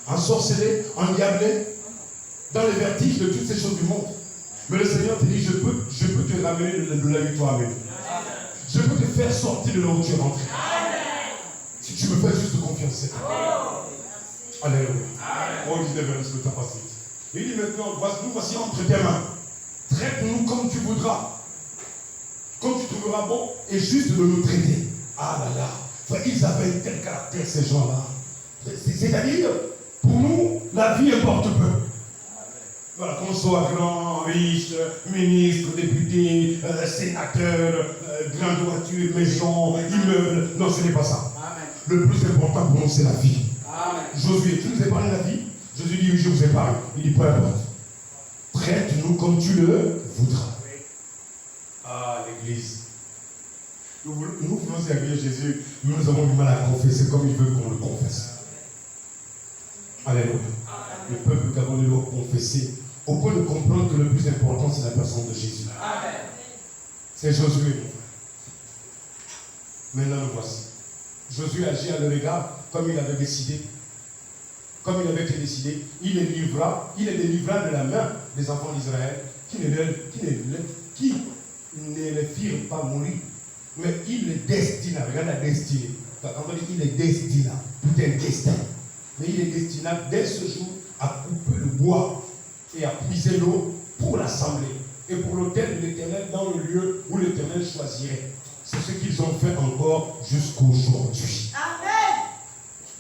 ensorcelé, endiablé, dans les vertiges de toutes ces choses du monde. Mais le Seigneur te dit, je peux te ramener de la victoire même. Je peux te faire sortir de là où tu es rentré. Si tu me fais juste confiance. Alléluia. Oh, il dit, le temps passe vite. Il dit maintenant, nous voici entre tes mains. Traite-nous comme tu voudras. Comme tu trouveras bon et juste de nous traiter. Ah là là. Ils avaient un tel caractère, ces gens-là. C'est-à-dire, pour nous, la vie importe peu. Voilà, qu'on soit grand, riche, ministre, député, sénateur, grande voiture, maison, immeuble. Non, ce n'est pas ça. Amen. Le plus important pour nous, c'est la vie. Amen. Josué, tu nous as parlé de la vie? Jésus dit, oui, je vous ai parlé. Il dit, peu importe. Traite-nous comme tu le voudras. Ah, l'église. Nous voulons servir Jésus, mais nous avons du mal à confesser comme il veut qu'on le confesse. Alléluia. Le peuple gabonais doit confesser au point de comprendre que le plus important, c'est la personne de Jésus. Amen. C'est Josué, mon frère. Maintenant, nous voici. Josué agit à leur égard comme il avait décidé. Comme il avait été décidé, il les délivra de la main des enfants d'Israël qui ne les firent pas mourir. Mais il les destina. Regarde la destinée. Quand on dit il les destina, tout un destin. Mais il les destina dès ce jour à couper le bois et à puiser l'eau pour l'assemblée et pour l'autel de l'Éternel dans le lieu où l'Éternel choisirait. C'est ce qu'ils ont fait encore jusqu'aujourd'hui. Amen.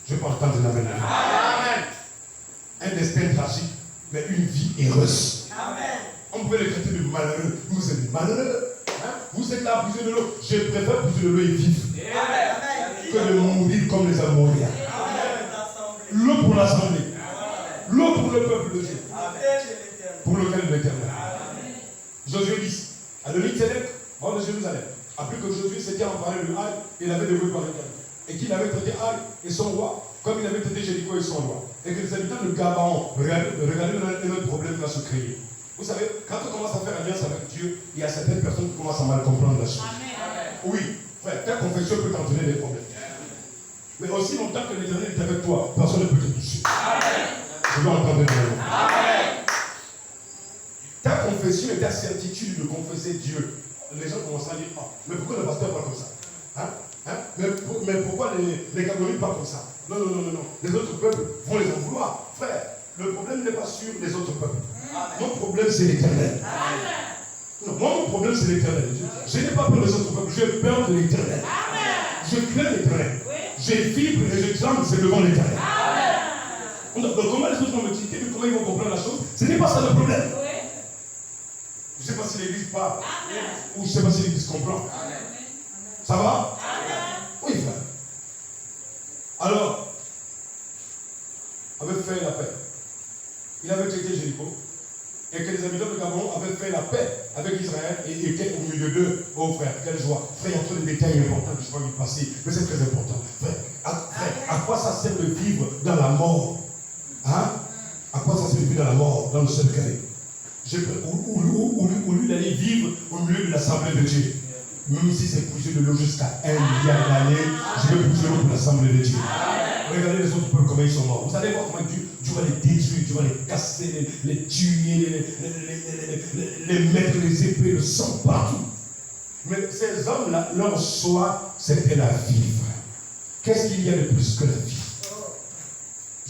Je peux entendre un amen. Amen. Un destin tragique, mais une vie heureuse. Amen. On peut les traiter de malheureux. Vous êtes malheureux. Hein? Vous êtes là à puiser de l'eau. Je préfère puiser de l'eau et vivre. Amen. Que de mourir comme les Amoriens. L'eau pour l'assemblée. L'eau pour le peuple de Dieu. Pour lequel de l'Éternel. Josué 10. À Adonitsédek, roi de Jérusalem, après que Josué s'était emparé de Haï, il avait dévoué par l'Éternel. Et qu'il avait traité Haï et son roi comme il avait traité Jéricho et son roi. Et que les habitants de Gabaon, regardez notre problème va se créer. Vous savez, quand on commence à faire alliance avec Dieu, il y a certaines personnes qui commencent à mal comprendre la chose. Amen. Oui, frère, ta confession peut t'entraîner des problèmes. Mais aussi longtemps que l'Éternel est avec toi, personne ne peut te toucher. Amen. Je veux entendre le nom. Amen. Ta confession et ta certitude de confesser Dieu. Les gens commencent à dire, oh, mais pourquoi le pasteur parle comme ça? Mais pourquoi les Gabonais parlent comme ça? Non. Les autres peuples vont les en vouloir. Frère, le problème n'est pas sur les autres peuples. Amen. Mon problème, c'est l'Éternel. Non, mon problème, c'est l'Éternel. Je n'ai pas peur des autres peuples, j'ai peur de l'Éternel. Je crains l'Éternel. Oui. J'ai vibre et je tremble, c'est devant l'Éternel. Donc, comment les autres vont me quitter, comment ils vont comprendre la chose? Ce n'est pas ça le problème. Oui. Je ne sais pas si l'Église parle. Amen. Ou je ne sais pas si l'Église comprend. Amen. Ça va? Amen. Oui, frère. Alors, avait fait la paix. Il avait traité Jéricho. Et que les habitants de Gabon avaient fait la paix avec Israël et étaient au milieu d'eux. Oh frère, quelle joie. Frère, il y a trop de détails importants que je ne vais pas y passer. Mais c'est très important. Frère, à quoi ça sert de vivre dans la mort? Hein? À quoi ça sert de vivre dans la mort, dans le seul carré? Au lieu d'aller vivre au milieu de l'assemblée de Dieu. Même si c'est pousser de l'eau jusqu'à 1 milliard d'années, je vais pousser l'eau pour l'assemblée de Dieu. Regardez les autres peuples, comment ils sont morts. Vous allez voir comment Dieu va les détruire, Dieu va les casser, les tuer, les mettre les épées, le sang partout. Mais ces hommes-là, leur soi, c'était la vie. Qu'est-ce qu'il y a de plus que la vie?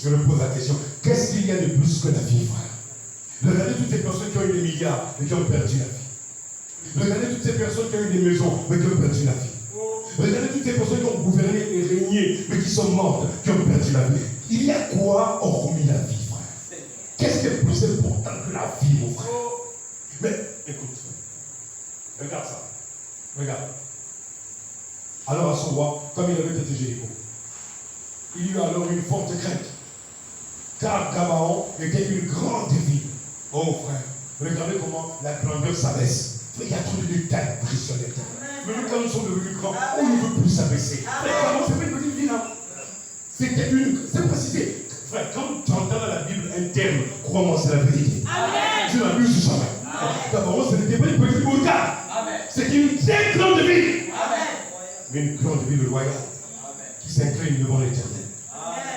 Je me pose la question. Qu'est-ce qu'il y a de plus que la vie, frère? Regardez toutes ces personnes qui ont eu des milliards et qui ont perdu la vie. Regardez toutes ces personnes qui ont eu des maisons mais qui ont perdu la vie. Regardez toutes ces personnes qui ont gouverné et régné mais qui sont mortes, qui ont perdu la vie. Il y a quoi hormis la vie, frère? Qu'est-ce qui est plus important que la vie, mon frère? Mais écoute, regarde ça. Regarde. Alors à son roi, comme il avait été Jéricho, il y eut alors une forte crainte. Car Gabaon était une grande ville. Oh frère, regardez comment la grandeur s'abaisse. Il y a trop de détails impressionnants. Mais nous, quand nous sommes devenus grands, on ne veut plus s'abaisser. Frère, c'est pas une petite ville, hein? C'était une. C'est précisé. Frère, quand tu entends dans la Bible un terme, crois-moi, c'est la vérité. Je n'abuse jamais. Gabaon, ce n'était pas une petite bourgade. C'était une très grande ville. Mais une grande ville royale qui s'incline devant l'Éternel.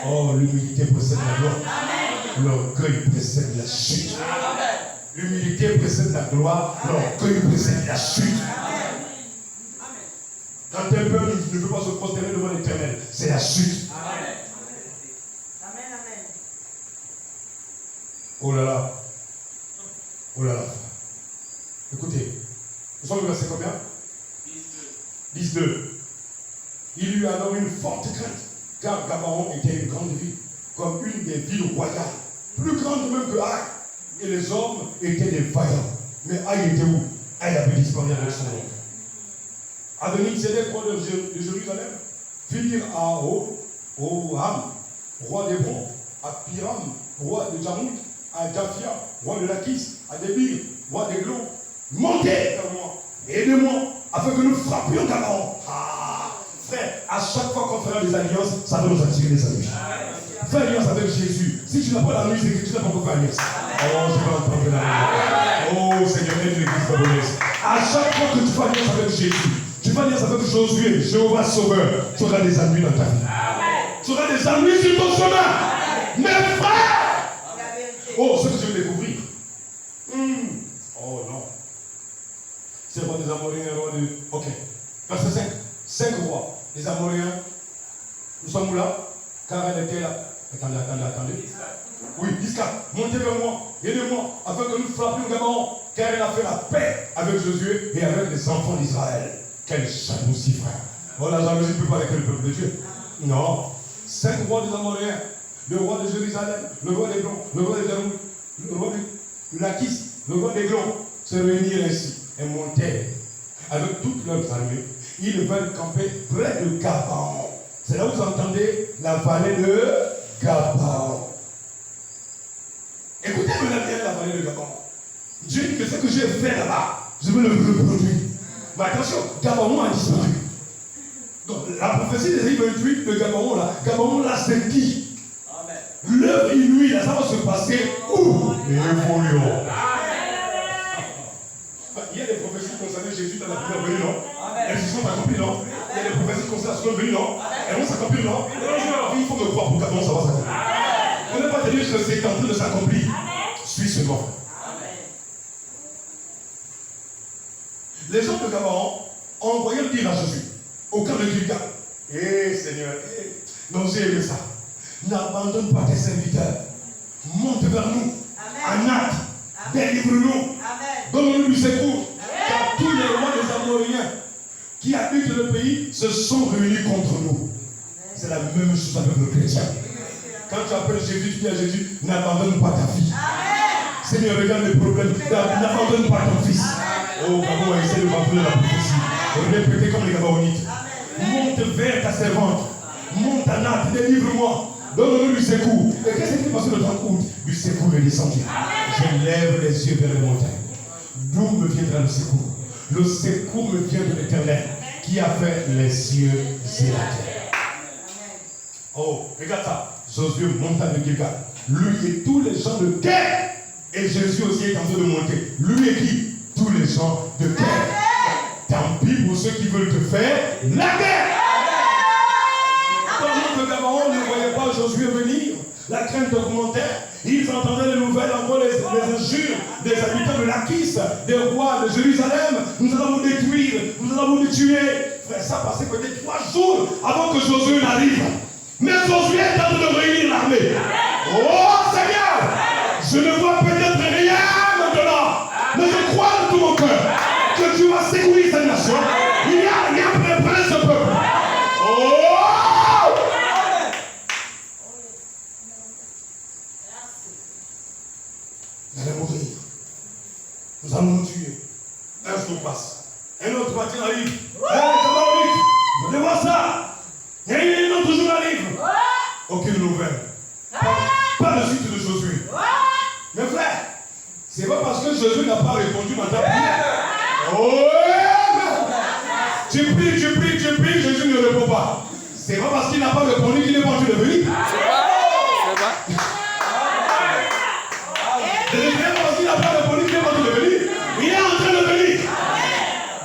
Oh, l'humilité précède la gloire. L'orgueil précède la chute. L'humilité précède la gloire. L'orgueil précède la chute. Quand un peuple ne veut pas se prosterner devant l'Éternel, c'est la chute. Oh là là. Oh là là. Écoutez, nous sommes au verset combien? 10-2. Il y eut alors une forte crainte, car Gabaon était une grande ville, comme une des villes royales, plus grande même que Haï. Et les hommes étaient des vaillants. Mais Haï était où? Haï avait disparu avec son nom. Adoni-Sédec, roi de Jérusalem, fit à Oham, roi d'Hébron, à Piram, roi de Jarmuth, à Japhia, roi de Lakis, à Débir, roi d'Eglon, montez vers moi, aidez-moi, afin que nous frappions Gabaon. Frère, à chaque fois qu'on fera des alliances, ça va nous attirer des amis. Fais alliance avec Jésus. Si tu n'as pas la musique, tu n'as pas encore fait alliance. Oh, je vais entendre la musique. Oh, Seigneur, aide l'église gabonaise. À chaque fois que tu fais alliance avec Jésus, tu fais alliance avec Josué, Jéhovah Sauveur, tu auras des amis dans ta vie. Tu auras des amis sur ton chemin. Mes frères! Oh, ce que je veux découvrir. Oh non. C'est le roi des Amoréens, roi de. Ok. Verset 5. 5 rois. Les Amoréens. Nous sommes là. Car elle était là. Attendez. Oui, Isca, montez vers moi, aidez-moi, afin que nous frappions Gabaon, car elle a fait la paix avec Josué et avec les enfants d'Israël. Quelle jalousie, frère. Oh, la jalousie ne peut pas avec le peuple de Dieu. Non. 5 rois des Amoréens, le roi de Jérusalem, le roi d'Eglon, le roi de Jarmuth, le roi de Lakis, le roi d'Eglon, se réunirent ainsi et montèrent avec toutes leurs armées. Ils veulent camper près de Gabaon. C'est là où vous entendez la vallée de Gabaon. Écoutez maintenant bien la vallée de Gabaon. Dieu dit que ce que j'ai fait là-bas, je veux le reproduire. Mais attention, Gabaon a disparu. Donc la prophétie des Hébreux 28 de Gabaon là, c'est qui? L'heure et nuit, là, ça va se passer où? Les folions. Il y a des prophéties concernant Jésus dans la première venue, non? Elles se sont accomplies, non? Il y a des prophéties concernant la seconde venue, non? Elles vont s'accomplir, non? Il faut me croire pour Gabaon, ça va s'accomplir. On ne peut pas te dire que c'est en train de s'accomplir. Suis seulement. Les gens de Gabaon ont envoyé le dire à Jésus, au camp de Gilgal. Seigneur, non, j'ai aimé ça. N'abandonne pas tes serviteurs. Monte vers nous. Anak, délivre-nous. Donne-nous du secours. Car tous les rois des Amoréens qui habitent le pays se sont réunis contre nous. C'est la même chose avec le chrétien. Quand tu appelles Jésus, tu dis à Jésus, n'abandonne pas ta vie. Seigneur, regarde les problèmes. N'abandonne pas ton fils. Oh, Gabon, essaie de m'appeler la prophétie. Répétez comme les Gabaonites. Monte vers ta servante. Monte à Nat, délivre-moi. Donne-nous du secours. Et qu'est-ce qui s'est passé le 30 août? Du secours me descendit. Je lève les yeux vers les montagnes. D'où me viendra le secours? Le secours me vient de l'Éternel qui a fait les cieux et la terre. Oh, regarde ça. Josué monta de Gilgal. Lui et tous les gens de guerre. Et Jésus aussi est en train de monter. Lui et qui? Tous les gens de guerre. Tant pis pour ceux qui veulent te faire la guerre. Pendant que Gabaon ne voyait pas Josué venir, la crainte augmentait. Ils entendaient les nouvelles, encore les injures des habitants de Lakis, des rois de Jérusalem. Nous allons vous détruire, nous allons vous tuer. Frère, ça passait peut-être 3 jours avant que Josué n'arrive. Mais Josué est en train de réunir l'armée. Oh Seigneur, je ne vois peut-être rien maintenant, mais je crois de tout mon cœur que tu vas secourir cette nation. Il y a rien préparé ce peuple. Oh! Vous allez mourir. Nous allons nous tuer. Un jour passe. Un autre matin arrive. Vous allez voir ça. Et un autre jour arrive. Aucune nouvelle. Pas de suite de Josué. Mes frères, c'est pas parce que Josué n'a pas répondu à ta prière. Oh, tu pries, Jésus ne répond pas. C'est pas parce qu'il n'a pas répondu qu'il n'est pas en train de venir. C'est pas parce qu'il n'a pas répondu qu'il n'est pas en train de venir. Il est en train de venir.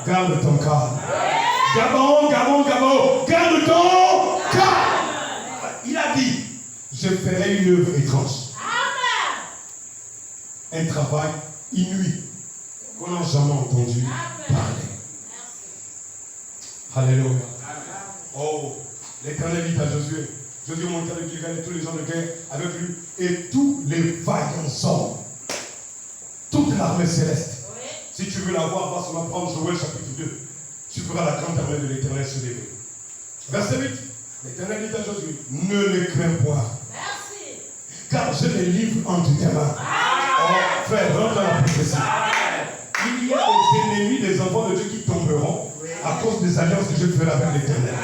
Garde ton calme. Gabon, garde ton calme. Il a dit, je ferai une œuvre étrange. Un travail inouï qu'on n'a jamais entendu parler. Alléluia. Oh, l'Éternel dit à Josué. Josué monta de Gilgal et tous les gens de guerre avec lui et tous les vaillants hommes. Toute l'armée céleste. Si tu veux la voir, va seulement prendre Joël chapitre 2. Tu feras la grande armée de l'Éternel se lever. Verset 8. L'Éternel dit à Josué, ne les crains point. Merci. Car je les livre entre tes mains. Oh, frère, rentre dans la prophétie. Il y a des ennemis des enfants de Dieu qui tomberont à cause des alliances que je ferai avec l'Éternel.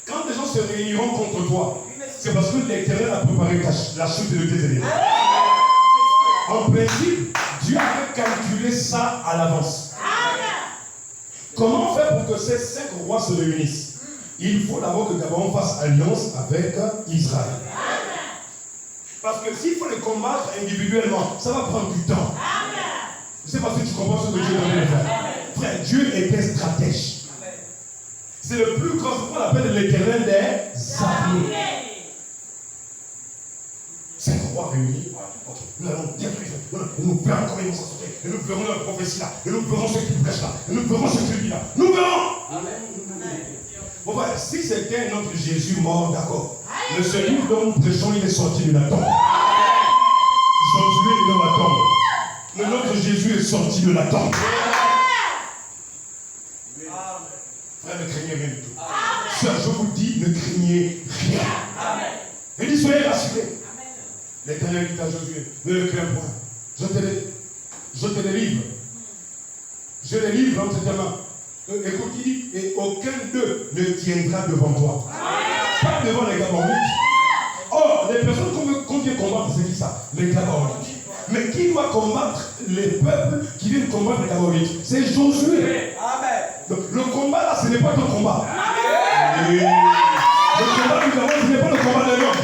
Quand des gens se réuniront contre toi, c'est parce que l'Éternel a préparé la chute de tes ennemis. En principe, Dieu avait calculé ça à l'avance. Comment faire pour que ces 5 rois se réunissent? Il faut d'abord que Gabon fasse alliance avec Israël. Parce que s'il faut les combattre individuellement, ça va prendre du temps. Je ne sais pas si tu comprends ce que Dieu veut faire. Frère, Dieu était stratège. C'est le plus grand, c'est ce qu'on appelle l'Éternel des armées. 5 rois réunis. Okay. Nous allons bien faire. Nous verrons comment ils vont s'en sortir. Et nous verrons leur prophétie là. Et nous verrons ce qui prêche là. Et nous verrons ce qui dit là. Nous verrons. Amen. Bon, voilà, si c'était notre Jésus mort, d'accord. Le celui dont nous prêchons, il est sorti de la tombe. Josué est dans la tombe. Mais notre Jésus est sorti de la tombe. Frère, ne craignez rien du tout. Sœur, je vous dis, ne craignez rien. Et dit, soyez rassurés. L'Éternel dit à Josué, ne le crains point. Je te les livre. Je les livre entre tes mains. Écoute, il dit, et aucun d'eux ne tiendra devant toi. Pas devant les Gabonites. Or, les personnes qu'on vient combattre, c'est qui ça? Les Gabonites. Mais qui doit combattre les peuples qui viennent combattre les Gabonites? C'est Josué. Amen. Donc, le combat là, ce n'est pas ton combat. Amen. Le combat du Gabon, ce n'est pas le combat de l'homme.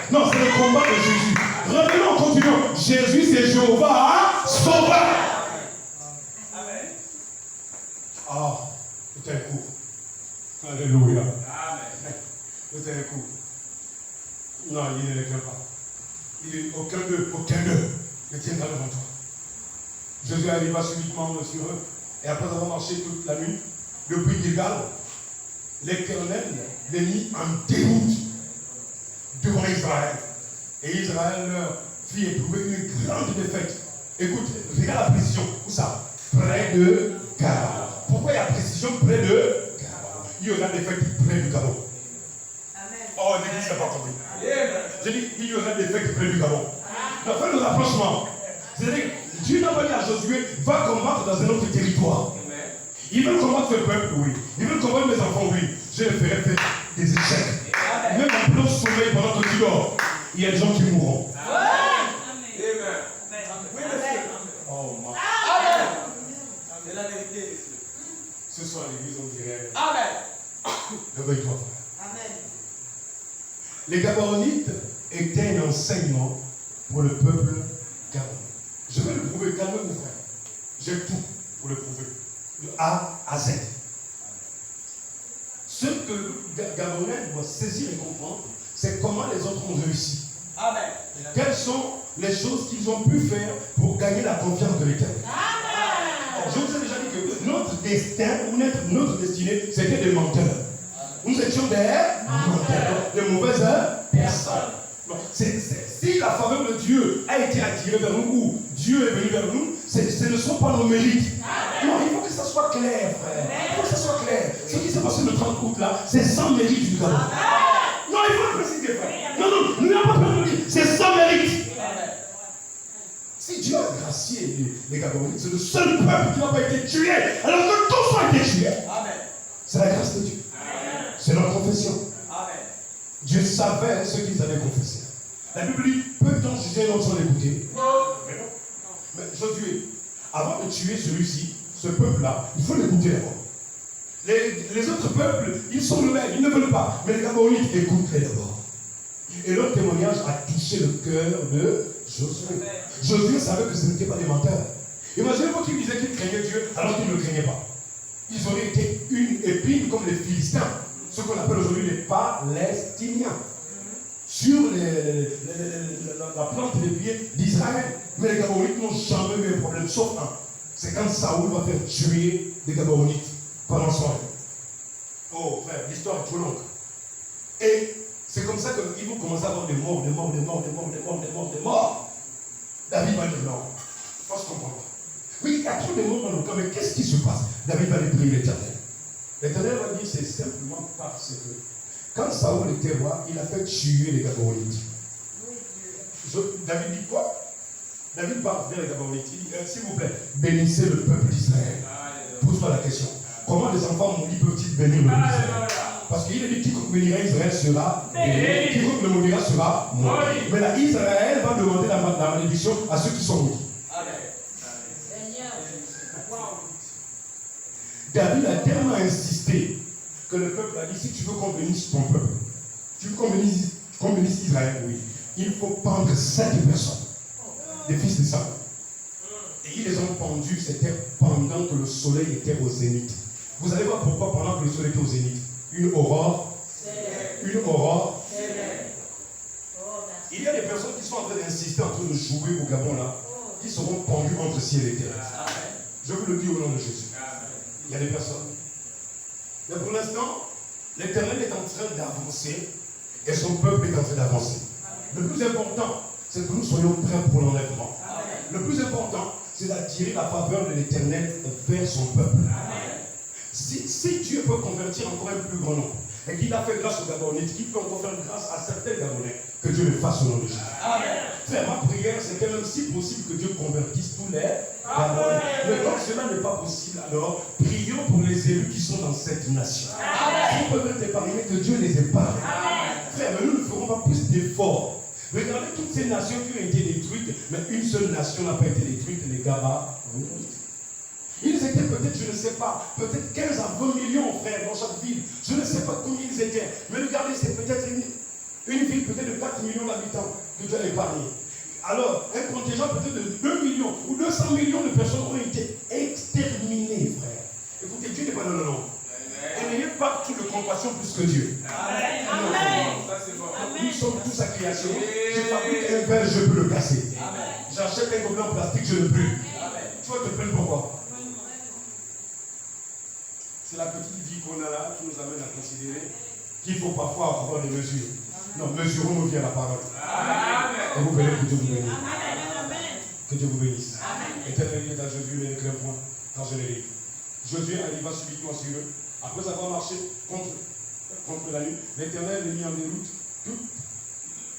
Non, c'est le combat de Jésus. Revenons, continuons. Jésus, c'est Jéhovah, sauveur. Amen. Ah, tout un coup. Alléluia. Amen. Tout un coup. Non, il ne les craint pas. Il dit, aucun d'eux ne tiendra devant toi. Jésus arriva subitement sur eux. Et après avoir marché toute la nuit, depuis Gilgal, l'Éternel les mit en déroute devant Israël. Et Israël leur fit éprouver une grande défaite. Écoute, regarde la précision. Où ça? Près de Gabon. Pourquoi il y a précision près de Gabon? Il y aura des défaite près du Gabon. Oh, l'église n'a pas compris. J'ai dit, il y aura des défaite près du Gabon. On fait le rapprochement. C'est-à-dire, Dieu n'a pas dit à Josué, va combattre dans un autre territoire. Ils veulent combattre ce peuple, oui. Ils veulent combattre mes enfants, oui. Je les ferai faire des échecs. Même en plein sommeil pendant que tu dors, il y a des gens qui mourront. Amen. Oui, monsieur. Oh, ma. Amen. C'est la vérité. Ce soir, l'église, on dirait. Amen. Réveille-toi, frère. Amen. Les Gabonites étaient un enseignement pour le peuple gabonais. Je vais le prouver, calmez-vous, frère. J'ai tout pour le prouver. De A à Z. Ce que le Gabonais doit saisir et comprendre, c'est comment les autres ont réussi. Amen. Quelles sont les choses qu'ils ont pu faire pour gagner la confiance de l'Éternel. Je vous ai déjà dit que notre destin, ou notre destinée, c'était des menteurs. Nous étions des menteurs, des mauvaises personnes. Si la faveur de Dieu a été attirée vers nous, ou Dieu est venu vers nous, ce ne sont pas nos mérites. Non, il faut que ça soit clair, frère. Il faut que ça soit clair. Ce qui s'est passé le 30 août là, c'est sans mérite du Gabon. Non, il faut le préciser, frère. Non, nous n'avons pas besoin de dire, c'est sans mérite. Si Dieu a gracié les Gabonites, c'est le seul peuple qui n'a pas été tué, alors que tous ont été tués. C'est la grâce de Dieu. C'est leur confession. Dieu savait ce qu'ils avaient confessé. La Bible dit, peut-on juger un homme sans l'écouter? Mais Josué, avant de tuer celui-ci, ce peuple-là, il faut l'écouter d'abord. Les autres peuples, ils sont eux-mêmes, ils ne veulent pas. Mais les Gabonites, écoutez d'abord. Et leur témoignage a touché le cœur de Josué. Josué savait que ce n'était pas des menteurs. Imaginez-vous qu'ils disaient qu'ils craignaient Dieu alors qu'ils ne le craignaient pas. Ils auraient été une épine comme les Philistins, ce qu'on appelle aujourd'hui les Palestiniens. sur la plante des pieds d'Israël. Mais les Gabaonites n'ont jamais eu un problème, sauf un. C'est quand Saoul va faire tuer les Gabaonites pendant son règne. Oh frère, l'histoire est trop longue. Et c'est comme ça qu'ils vont commencer à avoir des morts. David va dire non. Il faut se comprendre. Oui, il y a trop de morts dans le camp, mais qu'est-ce qui se passe? David va aller prier l'Éternel. L'Éternel va dire c'est simplement parce que quand Saoul était roi, il a fait tuer les Gabaonites. David dit quoi? David part vers les Gabaonites. Il dit s'il vous plaît, bénissez le peuple d'Israël. Pose-toi la question. Comment les enfants maudits peuvent-ils bénir le peuple d'Israël? Parce qu'il a dit quiconque bénira Israël sera béni, quiconque le maudira sera maudit. Mais là, Israël va demander la malédiction à ceux qui sont maudits. David a tellement insisté que le peuple a dit si tu veux qu'on bénisse ton peuple, tu veux qu'on bénisse Israël, oui, il faut pendre 7 personnes, des fils de Saül. Et ils les ont pendus, c'était pendant que le soleil était au zénith. Vous allez voir pourquoi pendant que le soleil était au zénith. Une aurore. Il y a des personnes qui sont en train d'insister, en train de jouer au Gabon là, qui seront pendues entre ciel et terre. Je vous le dis au nom de Jésus. Il y a des personnes. Mais pour l'instant, l'Éternel est en train d'avancer et son peuple est en train d'avancer. Le plus important, c'est que nous soyons prêts pour l'enlèvement. Le plus important, c'est d'attirer la faveur de l'Éternel vers son peuple. Si Dieu peut convertir encore un plus grand nombre, et qu'il a fait grâce aux Gabonites, qu'il peut encore faire grâce à certains Gabonais, que Dieu le fasse au nom de Jésus. Frère, ma prière, c'est que même si possible que Dieu convertisse tous les Gabonais. Mais quand cela n'est pas possible, alors prions pour les élus qui sont dans cette nation. Ils peuvent être épargnés, que Dieu les épargne. Frère, mais nous ne ferons pas plus d'efforts. Regardez toutes ces nations qui ont été détruites, mais une seule nation n'a pas été détruite, les Gabonites. Ils étaient peut-être, je ne sais pas, peut-être 15 à 20 millions, frères, dans chaque ville. Je ne sais pas combien ils étaient. Mais regardez, c'est peut-être une ville peut-être de 4 millions d'habitants que Dieu a épargné. Alors, un contingent peut-être de 2 millions ou 200 millions de personnes ont été exterminées, frère. Écoutez, Dieu n'est pas non. Et n'ayez pas tout de compassion plus que Dieu. Amen. Nous sommes tous à création. Je fabrique un verre, je peux le casser. J'achète un gobelet en plastique, je le brûle. Tu vas te plaindre pourquoi? C'est la petite vie qu'on a là qui nous amène à considérer qu'il faut parfois avoir des mesures. Non, mesurons-nous bien la parole. Amen. Et vous verrez que Dieu vous bénisse. Que Dieu vous bénisse. Éternel est à Jésus, ne crains point, quand je les lis. Josué arriva subitement sur eux. Après avoir marché contre la nuit, l'Éternel les mit en déroute tout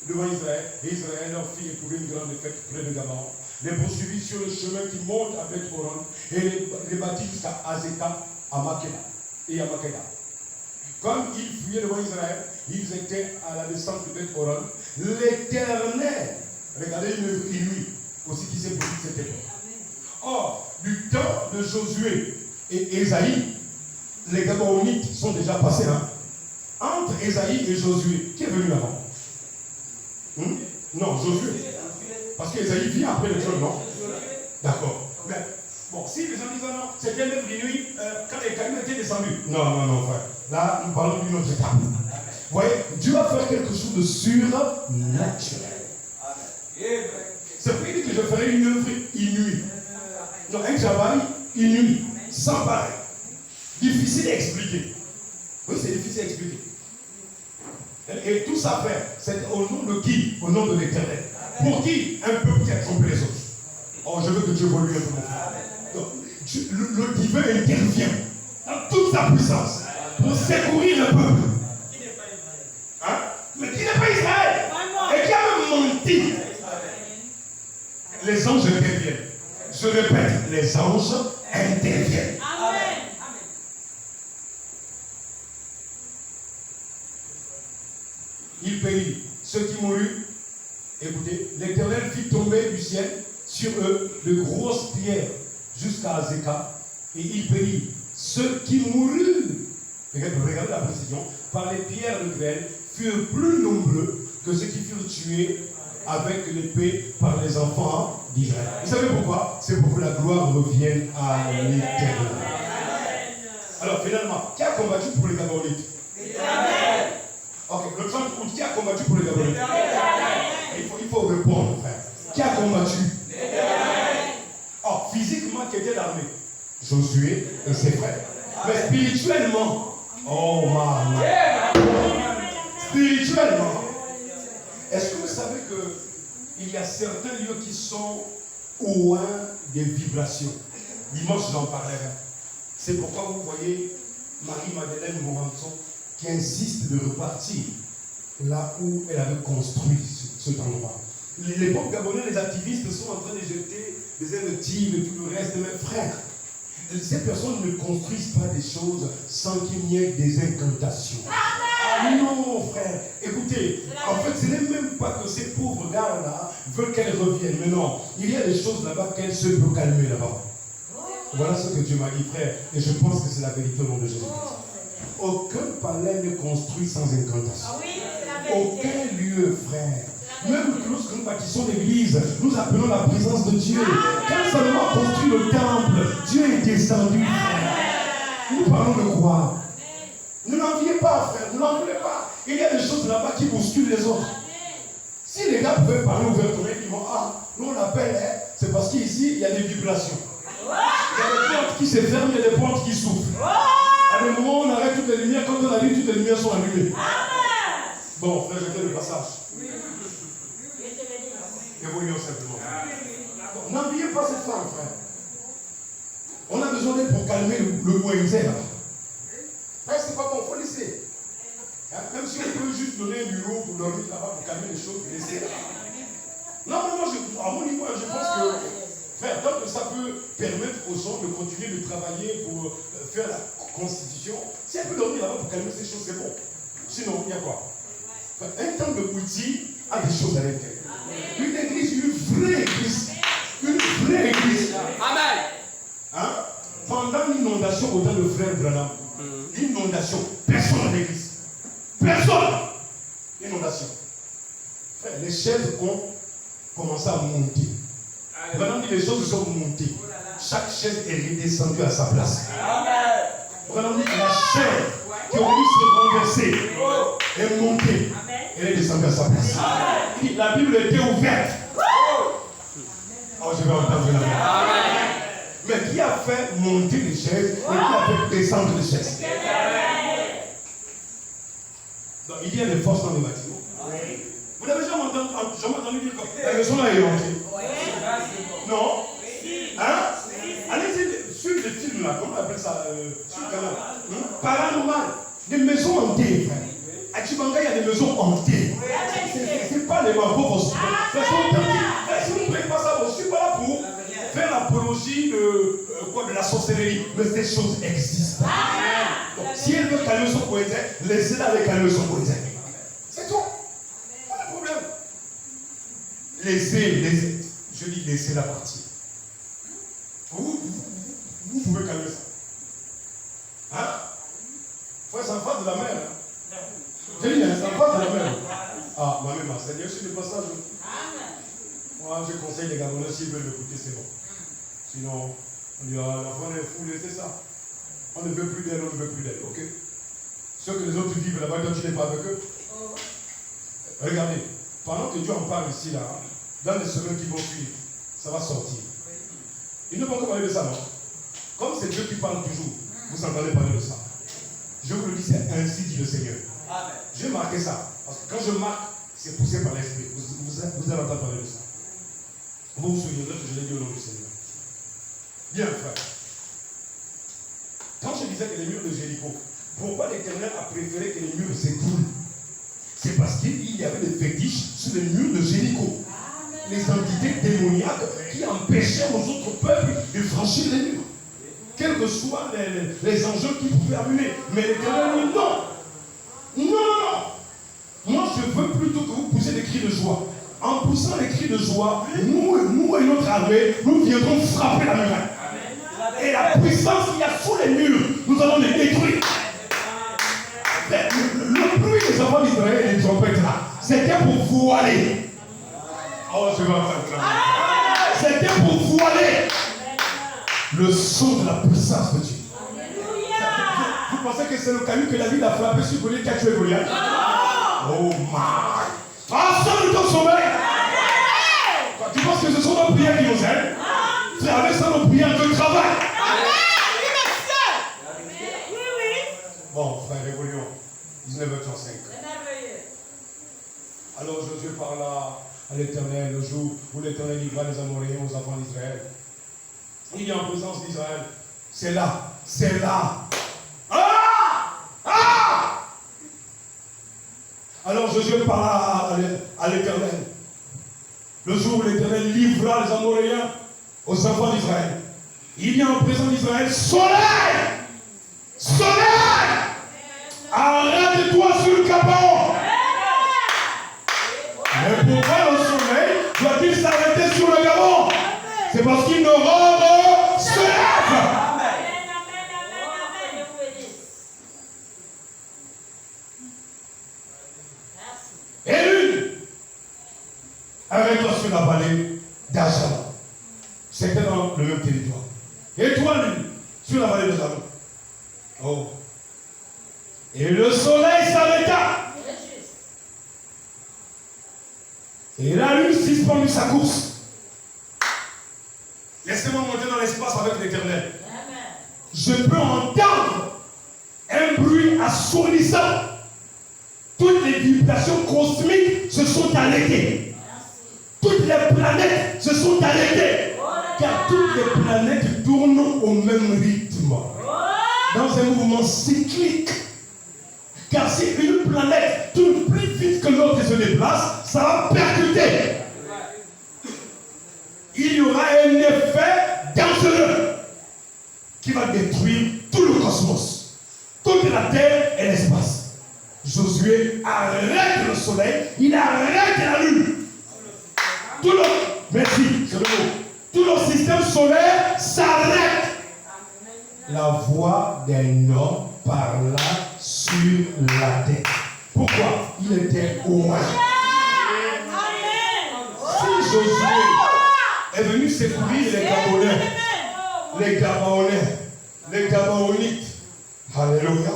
devant Israël. Et Israël leur fit éprouver une grande défaite près de Gabaon. Les poursuivit sur le chemin qui monte à Beth-Horon et les battit jusqu'à Azekah, à Makeda et à Makeda. Comme ils fuyaient devant Israël, ils étaient à la descente de Beth-Horon. L'Éternel, regardez une œuvre inouïe, aussi qui s'est produite cette époque. Or, du temps de Josué et Ésaïe, les Gabaonites sont déjà passés. Entre Ésaïe et Josué, qui est venu avant? Non, Josué. Parce qu'Ésaïe vient après le trône, non? D'accord. Mais, bon, si les gens disent non, c'était l'œuvre inouïe quand les Caïns étaient descendus. Non, frère. Là, nous parlons d'une autre étape. Vous voyez, Dieu va faire quelque chose de surnaturel. C'est pour dire que je ferai une œuvre inouïe. Non, un travail inouï, sans pareil. Difficile à expliquer. Oui, c'est difficile à expliquer. Et tout ça fait, c'est au nom de qui? Au nom de l'Éternel. Pour qui? Un peuple qui a trompé les autres. Oh, je veux que Dieu évolue un peu mon frère. Donc, le divin intervient dans toute sa puissance pour secourir le peuple. Hein? Mais qui n'est pas Israël? Et qui a même menti? Les anges interviennent. Je répète, les anges interviennent. Amen. Il périt. Ceux qui moururent, écoutez, l'Éternel fit tomber du ciel sur eux de grosses pierres jusqu'à Azekah, et il périt. Ceux qui moururent, regardez la précision, par les pierres de grêle, furent plus nombreux que ceux qui furent tués avec l'épée par les enfants d'Israël. Vous savez pourquoi? C'est pour que la gloire revienne à l'Éternel. Alors finalement, qui a combattu pour les Gabonites? Ok, le 30 août, qui a combattu pour le Gabonais? Il faut répondre, frère. Qui a combattu? Oh, physiquement, qui était l'armée? Josué et ses frères. Mais spirituellement, oh man. Spirituellement, est-ce que vous savez qu'il y a certains lieux qui sont au loin des vibrations? Dimanche, j'en parlerai. C'est pourquoi vous voyez Marie-Madeleine Morançon qui insiste de repartir là où elle avait construit cet endroit. L'époque gabonaise, les activistes sont en train de jeter des invectives et tout le reste de mes frères. Ces personnes ne construisent pas des choses sans qu'il n'y ait des incantations. Non, frère. Écoutez, en fait, ce n'est même pas que ces pauvres gars-là veulent qu'elles reviennent. Mais non, il y a des choses là-bas qu'elles se peuvent calmer là-bas. Voilà ce que Dieu m'a dit, frère. Et je pense que c'est la vérité au nom de Jésus. Aucun palais ne construit sans incantation. Aucun lieu, frère. Même lorsque nous bâtissons l'église, nous appelons la présence de Dieu. Quand Salomon a construit le temple, Dieu est descendu, frère. Nous parlons de quoi? Ne l'enviez pas, frère, ne l'enviez pas. Il y a des choses là-bas qui bousculent les autres. Si les gars pouvaient parler ouvertement, ils vont, nous on l'appelle, c'est parce qu'ici, il y a des vibrations. Il y a des portes qui se ferment, il y a des portes qui s'ouvrent. À des moments, on arrête toutes les lumières, quand on allume, toutes les lumières sont allumées. Bon, frère, j'étais le passage. Évoluons simplement. N'enviez pas cette femme, frère. On a besoin d'elle pour calmer le moïse là. Frère, c'est pas bon, il faut laisser. Même si on peut juste donner un bureau pour dormir là-bas, pour calmer les choses, laisser là. Non, mais moi, à mon niveau, je pense que, frère, tant que ça peut permettre aux gens de continuer de travailler pour faire la constitution, si elle peut dormir là-bas pour calmer ces choses, c'est bon. Sinon, il y a quoi? Un temps de outil a des choses à l'intérieur. Une église, une vraie église. Une vraie église. Amen. Pendant l'inondation, autant de frères Branham, l'inondation, personne à l'église. Personne. Inondation. Frère, les chaises ont commencé à monter. Branham dit les choses sont montées. Chaque chaise est redescendue à sa place. Branham dit la chaise qui aurait dû se renverser est montée. Elle est descendue à sa place. Il dit, la Bible était ouverte. Oh, je vais entendre la Bible. Mais qui a fait monter les chaises et qui a fait descendre les chaises? Donc, il y a des forces dans les bâtiments. Vous n'avez jamais entendu dire que la maison là est montée? Non? Allez-y, suivez le film là, comment on appelle ça? Sur le canal. Paranormal. Des maisons hantées, frère. À Chibanga, il y a des maisons hantées. Ce n'est pas les pauvres. Si vous ne prenez pas ça, je ne suis pas là pour faire l'apologie de la sorcellerie. Mais ces choses existent. Donc, si elle veut calmer son poésie, laissez-la avec calmer son poésie. C'est tout. Pas de problème. Laissez. Je dis laissez-la partir. Vous pouvez calmer ça. Faut s'en faire de la mer. J'ai dit, ça passe de la mer. Moi-même, Seigneur, je suis de passage. Moi, je conseille les Gabonais, s'ils veulent l'écouter, c'est bon. Sinon, on dit, la femme est fou, c'est ça. On ne veut plus d'elle, ok? Ceux que les autres vivent là-bas, quand tu n'es pas avec eux. Regardez, pendant que Dieu en parle ici, là, dans les semaines qui vont suivre, ça va sortir. Il ne faut pas parler de ça, non? Comme c'est Dieu qui parle toujours, vous entendez parler de ça. Je vous le dis, c'est ainsi dit le Seigneur. Amen. J'ai marqué ça. Parce que quand je marque, c'est poussé par l'esprit. Vous allez entendre parler de ça. Vous vous souvenez que je l'ai dit au nom du Seigneur. Bien, frère. Quand je disais que les murs de Jéricho, pourquoi l'Éternel a préféré que les murs s'écroulent? C'est parce qu'il y avait des fétiches sur les murs de Jéricho. Les entités démoniaques qui empêchaient aux autres peuples de franchir les murs. Quels que soient les enjeux qu'ils pouvaient amener. Mais l'Éternel dit non. Non. Moi, je veux plutôt que vous poussiez des cris de joie. En poussant les cris de joie, nous et notre armée, nous viendrons frapper la muraille. Et la puissance qu'il y a sous les murs, nous allons les détruire. Le bruit des enfants d'Israël et des trompettes là, c'était pour voiler. Oh, je vais en faire. C'était pour voiler le son de la puissance de Dieu. Vous pensez que c'est le caillou que David a frappé sur Goliath qui a tué Goliath? Oh my. Transforme ton sommeil. Tu penses que ce sont nos prières qui nous aident? C'est avec ça nos prières que travail. Bon, frère, évoluons. 19h35. Alors Josué parla à l'Éternel le jour où l'Éternel livra les Amoréens aux enfants d'Israël. Il est en présence d'Israël. C'est là. C'est là. Alors Josué parla à l'Éternel. Le jour où l'Éternel livra les Amoréens aux enfants d'Israël. Il y a en présence d'Israël soleil! Soleil! Arrête-toi sur le Gabaon! Mais pourquoi le soleil doit-il s'arrêter sur le Gabon? C'est parce qu'une aurore se lève! Et l'une arrête-toi sur la vallée d'Ajalon. C'était dans le même territoire. Et toi, l'une, sur la vallée d'Ajalon. Oh. Et le soleil s'arrêta. Et la lune suspendit sa course. Laissez-moi monter dans l'espace avec l'Éternel. Je peux entendre un bruit assourdissant. Toutes les vibrations cosmiques se sont arrêtées. Toutes les planètes se sont arrêtées. Car toutes les planètes tournent au même rythme. Dans un mouvement cyclique. Car si une planète tourne plus vite que l'autre et se déplace, ça va percuter. Il y aura un effet dangereux qui va détruire tout le cosmos, toute la terre et l'espace. Josué arrête le soleil, il arrête la lune. Tout le, merci, c'est le mot. Tout le système solaire s'arrête. La voix d'un homme parla sur la terre. Pourquoi? Il était loin. Si Josué est venu secourir les Gabaonais, les Gabaonites, alléluia,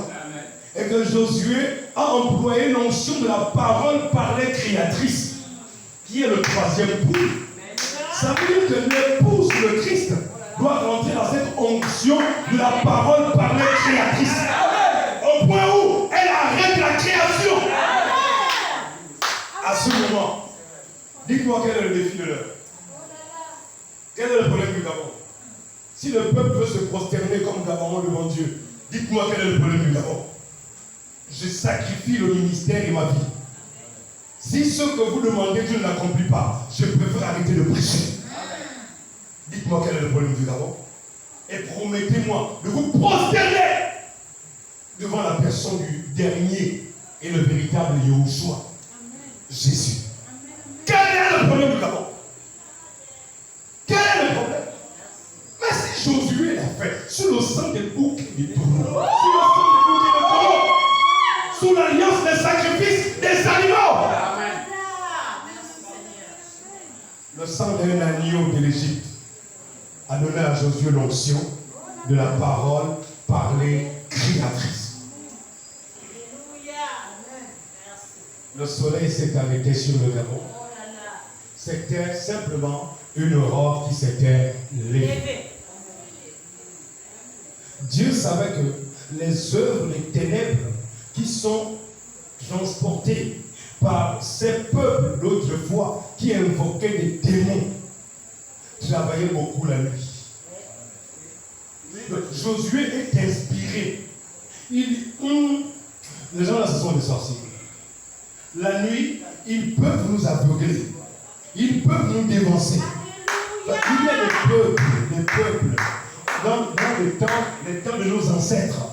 et que Josué a employé l'onction de la parole parlée créatrice, qui est le troisième pouls. Ça veut dire que l'épouse de Christ doit rentrer dans cette onction de la parole parlée créatrice. Au point où elle arrête la création. À ce moment, dites-moi quel est le défi de l'heure. Quel est le problème du Gabon? Si le peuple veut se prosterner comme Gabon devant Dieu, dites-moi quel est le problème du Gabon. Je sacrifie le ministère et ma vie. Si ce que vous demandez, Dieu ne l'accomplit pas, je préfère arrêter de prêcher. Dites-moi quel est le problème du Gabon. Et promettez-moi de vous prosterner devant la personne du dernier et le véritable Yahushua, Jésus. Quel est le problème du Gabon? Quel est le problème? Mais si Josué l'a fait sous le sang des boucs et des taureaux, sous le sang des boucs et des taureaux, sous l'alliance des sacrifices des animaux, le sang d'un agneau de l'Égypte a donné à Josué l'onction de la parole parlée créatrice. Le soleil s'est arrêté sur le Gabon. C'était simplement une aurore qui s'était levée. Dieu savait que les œuvres, les ténèbres qui sont transportées par ces peuples d'autrefois qui invoquaient des démons travaillaient beaucoup la nuit. Josué est inspiré. Les gens là, ce sont des sorciers. La nuit, ils peuvent nous aveugler. Ils peuvent nous dévancer. Il y a des peuples, dans les temps de nos ancêtres,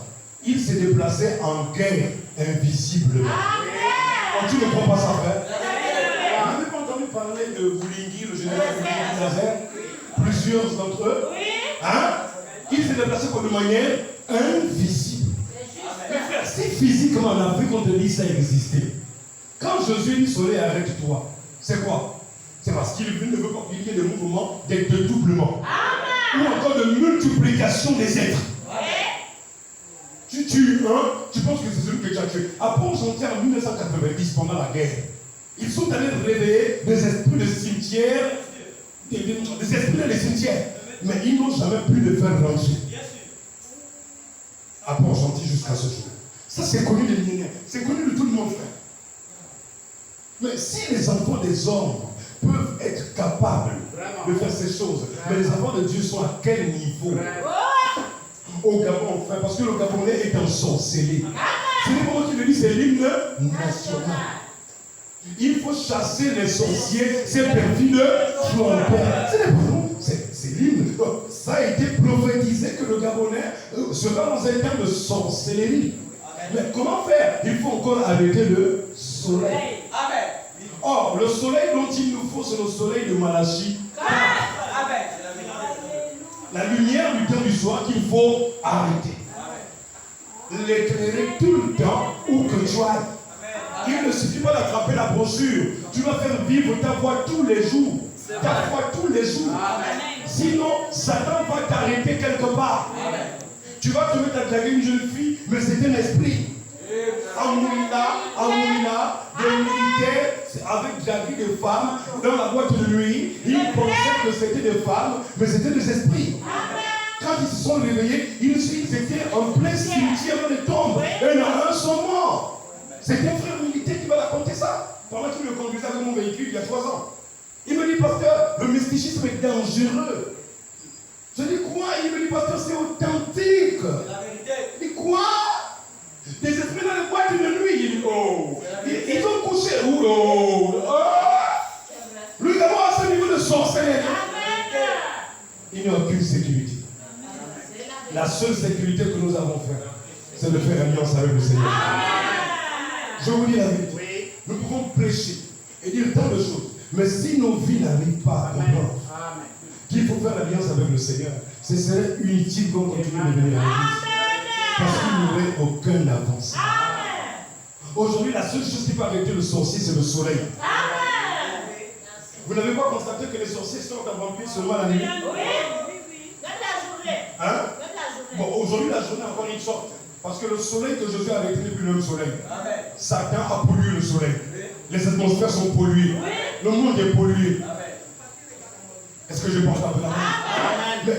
ils se déplaçaient en guerre invisiblement. Tu ne crois pas ça, frère? Vous n'avez pas entendu parler de Boulingui, le général Boulingui Nazaire? Plusieurs d'entre eux. Hein? Ils se déplaçaient de manière invisible. Mais frère, si physiquement en Afrique on te dit ça existait, quand Jésus dit soleil arrête-toi, c'est quoi? C'est parce qu'il ne veut pas qu'il y ait des mouvements, des dédoublements. Ou encore de multiplication des êtres. Tu tues un, tu penses que c'est celui que tu as tué. À Pont-Gentil en 1990, pendant la guerre, ils sont allés réveiller des esprits de cimetière, des esprits dans les cimetières. Mais ils n'ont jamais pu le faire rentrer. À Pont-Gentil jusqu'à ce jour. Ça, c'est connu des millénaires. C'est connu de tout le monde, frère. Mais si les enfants des hommes peuvent être capables de faire ces choses, mais les enfants de Dieu sont à quel niveau? Au Gabon, frère, parce que le Gabonais est ensorcelé. C'est pas moi qui le dis, c'est l'hymne national. Il faut chasser les sorciers, ces perfides trompeurs. C'est nous, c'est l'hymne. Ça a été prophétisé que le Gabonais sera dans un temps de sorcellerie. Mais comment faire? Il faut encore arrêter le soleil. Or, le soleil dont il nous faut, c'est le soleil de Malachie. La lumière du temps du soir qu'il faut arrêter. L'éclairer tout le temps où que tu ailles. Il ne suffit pas d'attraper la brochure. Tu dois faire vivre ta voix tous les jours. Ta foi tous les jours. Sinon, Satan va t'arrêter quelque part. Tu vas te mettre à draguer une jeune fille, mais c'est un esprit. Amouina, des militaires avec dragué des femmes dans la boîte de nuit. Ils pensaient que c'était des femmes, mais c'était des esprits. Quand ils se sont réveillés, ils étaient en plein cimetière dans les tombes. Et il y en a un sont morts. C'était un frère militaire qui m'a raconté ça. Pendant qu'il me conduisait avec mon véhicule il y a 3 ans. Il me dit, pasteur, le mysticisme est dangereux. Je dis quoi? Il me dit, pasteur, c'est authentique. C'est la vérité. Il dit quoi? Des esprits dans les boîtes de nuit. Il dit, oh. Ils ont couché. Oh. Le gars a ce niveau de sorcellerie. Il n'y a aucune sécurité. La seule sécurité que nous avons fait, c'est de faire alliance avec le Seigneur. Je vous dis la vérité. Nous pouvons prêcher et dire tant de choses. Mais si nos vies n'arrivent pas à comprendre qu'il faut faire l'alliance avec le Seigneur, ce serait inutile qu'on continue de venir à l'église. Parce qu'il n'y aurait aucun avancement. Aujourd'hui, la seule chose qui peut arrêter le sorcier, c'est le soleil. Vous n'avez pas constaté que les sorciers sortent en vampire seulement la nuit? Oui. Même la journée. Hein? Bon, aujourd'hui, la journée encore ils sortent. Parce que le soleil que Jésus a arrêté n'est plus le même soleil. Satan a pollué le soleil. Les atmosphères sont polluées. Le monde est pollué. Est-ce que je pense un peu là?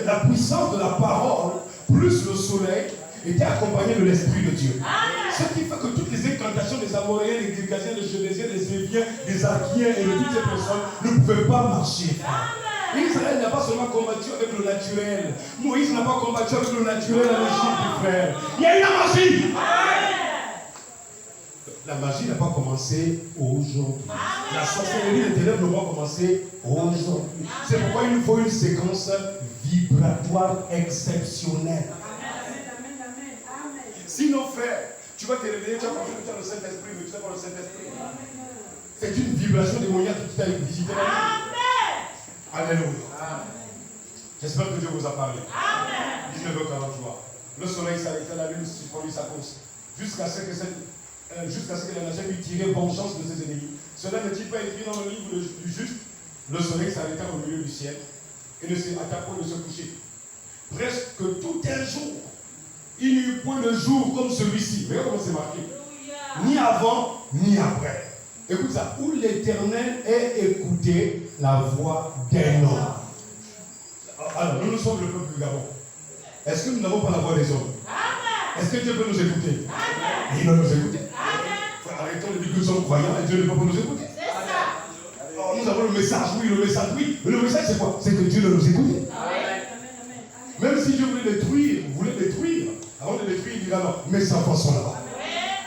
La puissance de la parole, plus le soleil, était accompagné de l'Esprit de Dieu. Ce qui fait que toutes les incantations des Amoréens, des Girgasiens, des Génésiens, des Éviens, des Archiens et de toutes ces personnes ne pouvaient pas marcher. Israël n'a pas seulement combattu avec le naturel. Moïse n'a pas combattu avec le naturel en Égypte, frère. Il y a eu la magie. La magie n'a pas commencé aujourd'hui. La sorcellerie des ténèbres n'a pas commencé aujourd'hui. C'est pourquoi il nous faut une séquence vibratoire exceptionnelle. Sinon, frère, tu vas te réveiller, tu vas penser que tu as le Saint-Esprit, mais tu n'as pas le Saint-Esprit. C'est une vibration démoniaque qui t'a visité la nuit. Alléluia. J'espère que Dieu vous a parlé. 19h43. Le soleil s'arrêtait, la lune suspendit sa course. Jusqu'à ce que la nation lui tirait vengeance de ses ennemis. Cela n'est-il pas écrit dans le livre du juste? Le soleil s'arrêta au milieu du ciel et ne s'arrêta point de se coucher. Presque tout un jour. Il n'y eut point de jour comme celui-ci. Voyez comment c'est marqué. Ni avant, ni après. Écoute ça. Où l'Éternel ait écouté la voix d'un homme. Alors, nous sommes le peuple du Gabon. Est-ce que nous n'avons pas la voix des hommes? Est-ce que Dieu peut nous écouter? Il va nous écouter. Arrêtons de dire que nous sommes croyants et Dieu ne peut pas nous écouter. Alors, nous avons le message, oui, le message, oui. Mais le message, c'est quoi? C'est que Dieu ne nous écoute. Même si Dieu voulait détruire, avant de détruire, il dira non, mes enfants sont là-bas.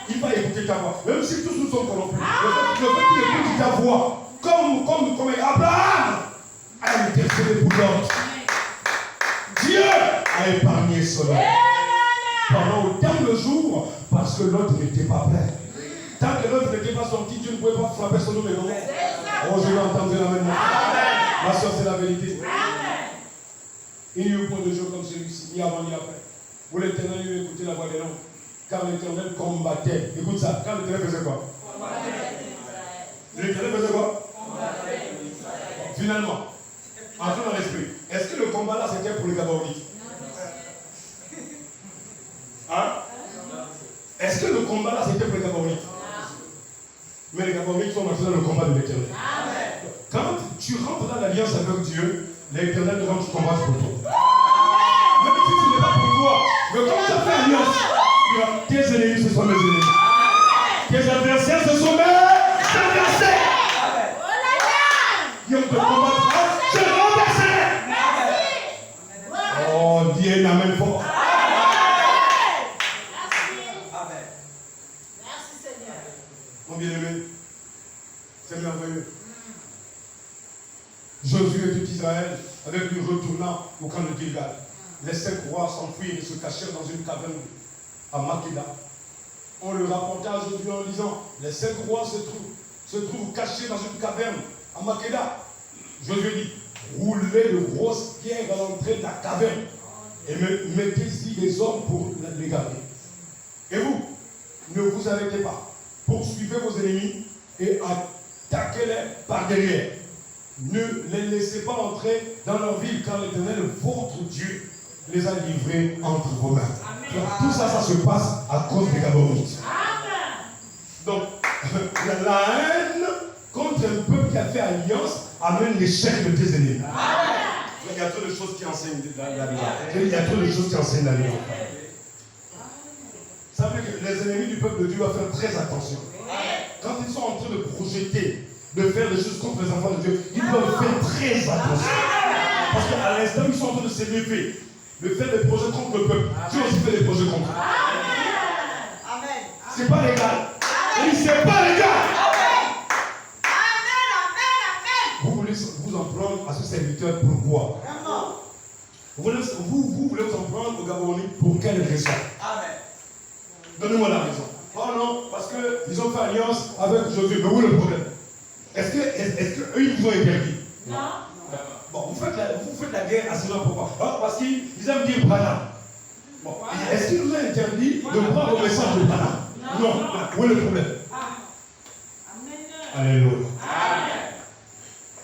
Il va écouter ta voix. Même si tous nous sommes corrompus. Le fait qu'il écoute ta voix, comme Abraham a intercédé pour l'autre. Dieu a épargné son homme. Pendant autant de jours, parce que l'autre n'était pas prêt. Tant que l'autre n'était pas sorti, Dieu ne pouvait pas frapper son homme. Oh, je vais entendre la même. Ma soeur, c'est la vérité. Il n'y a eu point de jour comme celui-ci, ni avant ni après. Où l'Éternel eut écouté la voix des hommes. Car l'Éternel combattait. Écoute ça, quand l'Éternel faisait quoi? L'Éternel faisait quoi? Finalement, entrons dans l'esprit. Est-ce que le combat là c'était pour les Gabaonites? Hein? Mais les Gabonites sont entrés dans le combat de l'Éternel. Quand tu rentres dans l'alliance avec Dieu, l'Éternel devant tu combattre pour toi. Même si ce n'est pas pour toi, mais quand tu as fait alliance, tes ennemis, ce sont mes ennemis. Tes adversaires, ce sont mes adversaires. Qui ont te combattre, je renverserai. Oh, dis un amen fort. Merci Seigneur. Mon bien-aimé, c'est merveilleux. Josué et tout Israël, avec lui retournant au camp de Gilgal, les 5 rois s'enfuirent et se cachèrent dans une caverne à Makeda. On le rapporta à Josué en disant, les 5 rois se trouvent cachés dans une caverne à Makeda. Josué dit, roulez de grosses pierres à l'entrée de la caverne et mettez-y des hommes pour les garder. Et vous, ne vous arrêtez pas. Poursuivez vos ennemis et attaquez-les par derrière. Ne les laissez pas entrer dans leur ville, car l'Éternel, votre Dieu, les a livrés entre vos mains. Tout ça, ça se passe à cause des Gabonites. Donc, la haine contre un peuple qui a fait alliance amène l'échec de tes ennemis. Il y a trop de choses qui enseignent la Bible. Il y a trop de choses qui enseignent la Bible. Ça veut dire que les ennemis du peuple de Dieu doivent faire très attention. Quand ils sont en train de projeter, de faire des choses contre les enfants de Dieu, ils doivent faire très attention. Parce qu'à l'instant, ils sont en train de s'élever, de faire des projets contre le peuple. Dieu aussi fait des projets contre eux. C'est pas légal. C'est pas légal. Vous voulez vous en prendre à ce serviteur pourquoi? Vous voulez vous en prendre au Gabonais pour quelle raison? Donnez-moi la raison. Oh non, parce qu'ils ont fait alliance avec Josué. Mais où est le problème? Est-ce qu'eux, ils vous ont interdit? Non. Bon, vous faites la guerre à ces gens pourquoi? Parce qu'ils aiment dire Branham. Bon, est-ce qu'ils vous ont interdit de prendre le message de Branham? Non. Où est le problème? Alléluia.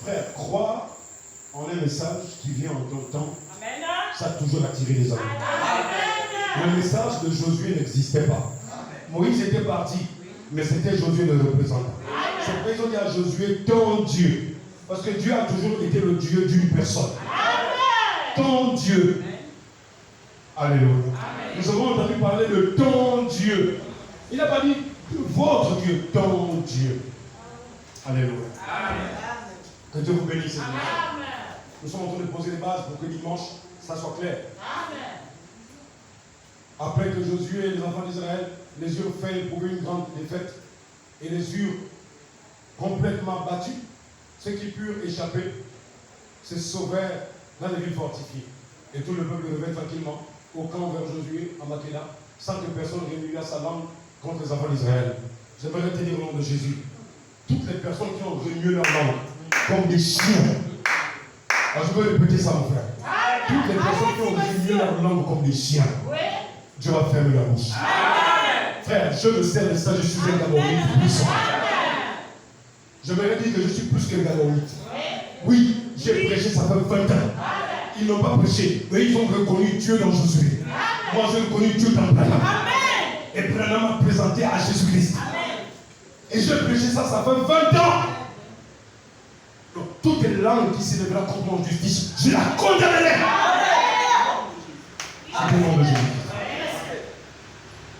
Frère, croire en un message qui vient en ton temps, ça a toujours attiré les hommes. Le message de Josué n'existait pas. Moïse était parti, mais c'était Josué le représentant. C'est pourquoi ils ont dit à Josué, ton Dieu. Parce que Dieu a toujours été le Dieu d'une personne. Ton Dieu. Alléluia. Nous avons entendu parler de ton Dieu. Il n'a pas dit votre Dieu, ton Dieu. Alléluia. Que Dieu vous bénisse. Nous sommes en train de poser les bases pour que dimanche, ça soit clair. Après que Josué et les enfants d'Israël les eurent fait éprouver une grande défaite et les eurent complètement battus, ceux qui purent échapper se sauvèrent dans les villes fortifiées. Et tout le peuple revint tranquillement au camp vers Josué à Makeda, sans que personne remue sa langue contre les enfants d'Israël. J'aimerais te dire au nom de Jésus, toutes les personnes qui ont remué leur langue comme des chiens. Alors je veux répéter ça, mon frère. Toutes les personnes qui ont remué leur langue comme des chiens, Dieu va fermer leur bouche. Frère, je le sais de ça, je suis un Gabonite puissant. Je me dis que je suis plus qu'un Gabonite. Oui, j'ai prêché, ça fait 20 ans. Ils n'ont pas prêché, mais ils ont reconnu Dieu dans Josué. Moi, j'ai reconnu Dieu dans Branham. Et Branham m'a présenté à Jésus-Christ. Et j'ai prêché ça, ça fait 20 ans. Donc, toute langue qui s'élèvera contre mon justice, je la condamnerai. C'est le nom de Jésus.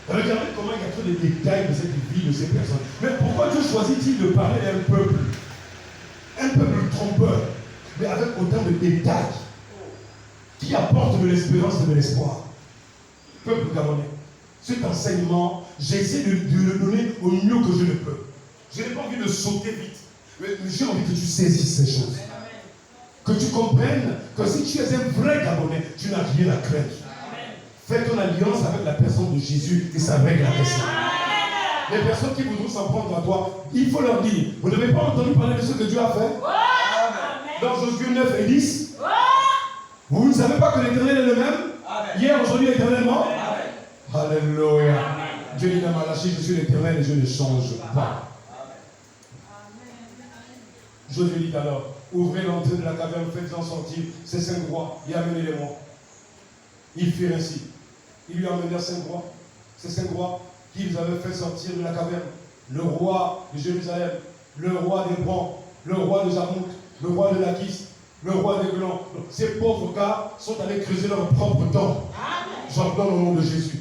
Regardez comment il y a tous les détails de cette vie de ces personnes. Mais pourquoi Dieu choisit-il de parler à un peuple trompeur, mais avec autant de détails, qui apporte de l'espérance et de l'espoir? Peuple gabonais, cet enseignement, j'essaie de le donner au mieux que je le peux. Je n'ai pas envie de sauter vite, mais j'ai envie que tu saisisses ces choses. Que tu comprennes que si tu es un vrai Gabonais, tu n'as rien à craindre. Fais ton alliance avec la personne de Jésus et ça règle la question. Les personnes qui voudront s'en prendre à toi, il faut leur dire, vous n'avez pas entendu parler de ce que Dieu a fait? Dans Josué 9 et 10. Vous ne savez pas que l'Éternel est le même? Hier, aujourd'hui, éternellement? Alléluia. Dieu dit dans Malachie, je suis l'Éternel et je ne change pas. Josué dit alors, ouvrez l'entrée de la caverne, faites-en sortir ces 5 rois et amenez-les-moi. Ils firent ainsi. Ils lui amenèrent 5 rois. Ces 5 rois qu'ils avaient fait sortir de la caverne le roi de Jérusalem, le roi d'Hébron, le roi de Jarmout, le roi de Lachish, le roi des Glands. Ces pauvres gars sont allés creuser leur propre temple. J'ordonne au nom de Jésus.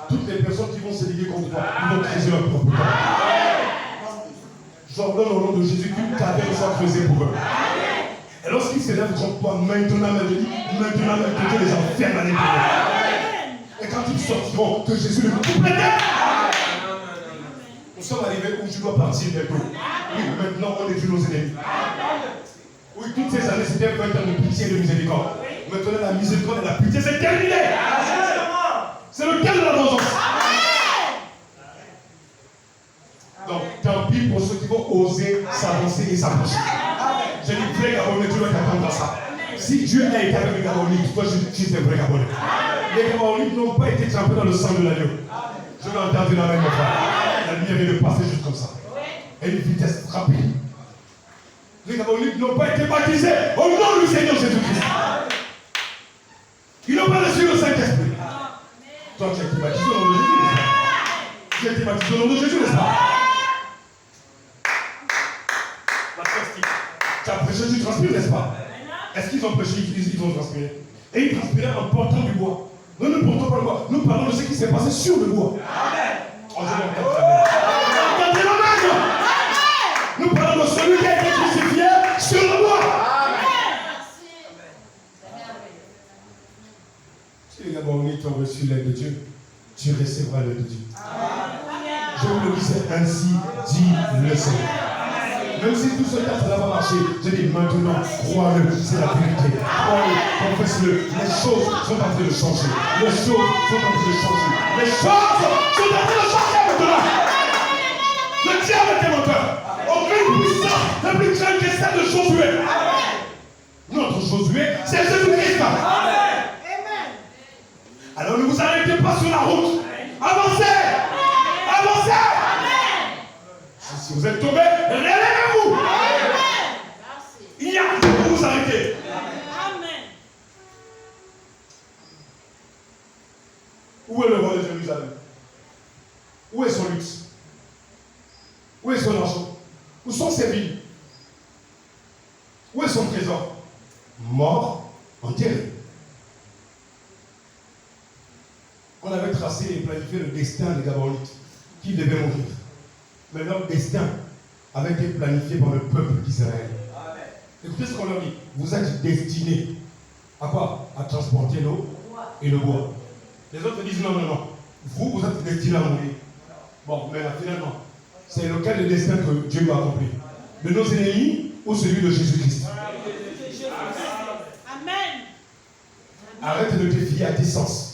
Toutes les personnes qui vont se liguer contre toi, ils vont creuser leur propre temple. J'ordonne au nom de Jésus qu'une caverne soit creusée pour eux. Et lorsqu'ils s'élèvent contre toi, maintenant même, je dis, maintenant même, que Dieu les enferme à l'intérieur. Et quand ils sortiront, que Jésus les coupe les têtes. Nous sommes arrivés où tu dois partir bientôt. Oui, maintenant on détruit nos ennemis. Oui, toutes ces années, c'était 20 ans de pitié et de miséricorde. Maintenant, la miséricorde et la pitié, c'est terminé. C'est le cas de la vengeance. Donc, tant pis pour ceux qui vont oser s'avancer et s'approcher. Je dis, vrai Gabonais, tu dois t'attendre à ça. Si Dieu a été avec les Gabonites, toi, tu es un vrai Gabonais. Les Gabonites n'ont pas été trempés dans le sang de l'agneau. Je vais entendre la même fois. La lumière vient de passer juste comme ça. Et une vitesse rapide. Les Gabonites n'ont pas été baptisés au nom du Seigneur Jésus-Christ. Ils n'ont pas reçu le Saint-Esprit. Toi, tu as été baptisé au nom de Jésus, n'est-ce pas? Tu as été baptisé au nom de Jésus, n'est-ce pas? Tu as prêché, tu transpires, n'est-ce pas? Est-ce qu'ils ont prêché, ils ont transpiré? Et ils transpiraient en portant du bois. Nous ne portons pas le bois. Nous parlons de ce qui s'est passé sur le bois. Oh, je vais entendre ça. Nous parlons de celui qui a été crucifié sur le bois. Si les Gabonites ont reçu l'aide de Dieu, tu recevras l'aide de Dieu. Je vous le dis, c'est ainsi dit le Seigneur. Même si tout ce temps ça n'a pas marché, je dis maintenant, crois-le, c'est la vérité. Crois-le, confesse-le. Les choses sont en train de changer. Les choses sont en train de changer. Les choses sont en train de changer maintenant. Le diable est menteur. Aucune puissance n'est plus grande que celle de Josué. Notre Josué, c'est Jésus-Christ. Alors ne vous arrêtez pas sur la route. Avancez. Avancez. Si vous êtes tombé, relevez-vous. Il y a rien pour vous arrêter. Amen. Où est le roi de Jérusalem? Où est son luxe? Où est son argent? Où sont ses villes? Où est son trésor? Mort, enterré. On avait tracé et planifié le destin des Gabonites qui devaient mourir. Mais leur destin avait été planifié par le peuple d'Israël. Écoutez ce qu'on leur dit. Vous êtes destinés à quoi? À transporter l'eau et le bois. Les autres disent non, non, non. Vous êtes destinés à mourir. Bon, mais là, finalement, c'est lequel le destin que Dieu doit accomplir? De nos ennemis ou celui de Jésus-Christ? Amen. Arrête de te fier à tes sens.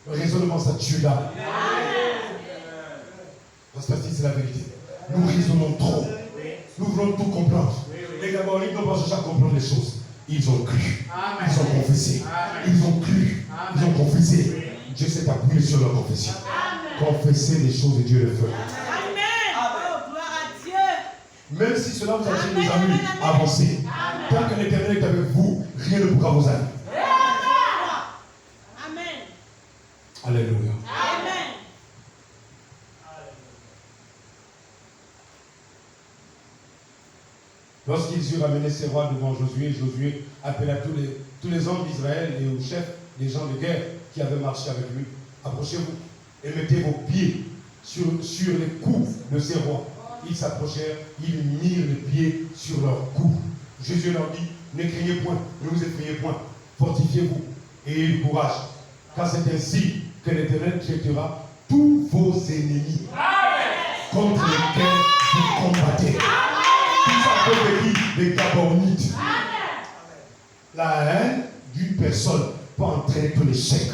Le raisonnement, ça tue là. Parce que c'est la vérité. Nous raisonnons trop. Nous voulons tout comprendre. Les Gabonites n'ont pas cherché à comprendre les choses. Ils ont cru. Ils ont confessé. Ils ont cru. Ils ont confessé. Dieu s'est appuyé sur leur confession. Confessez les choses et Dieu le fera. Même si cela vous a fait des amis, avancez. Tant que l'Éternel est avec vous, rien ne pourra vous arriver. Amen. Alléluia. Amen. Lorsqu'ils eurent amené ces rois devant Josué, Josué appela tous les hommes d'Israël et aux chefs des gens de guerre qui avaient marché avec lui. Approchez-vous et mettez vos pieds sur les coups de ces rois. Ils s'approchèrent, ils mirent les pieds sur leurs coups. Jésus leur dit, ne craignez point, ne vous effrayez point, fortifiez-vous et ayez du courage, car c'est ainsi que l'Éternel traitera tous vos ennemis contre lesquels vous combattez. Tout ça peut de qui? Des Gabonites. La haine d'une personne peut entraîner ton échec.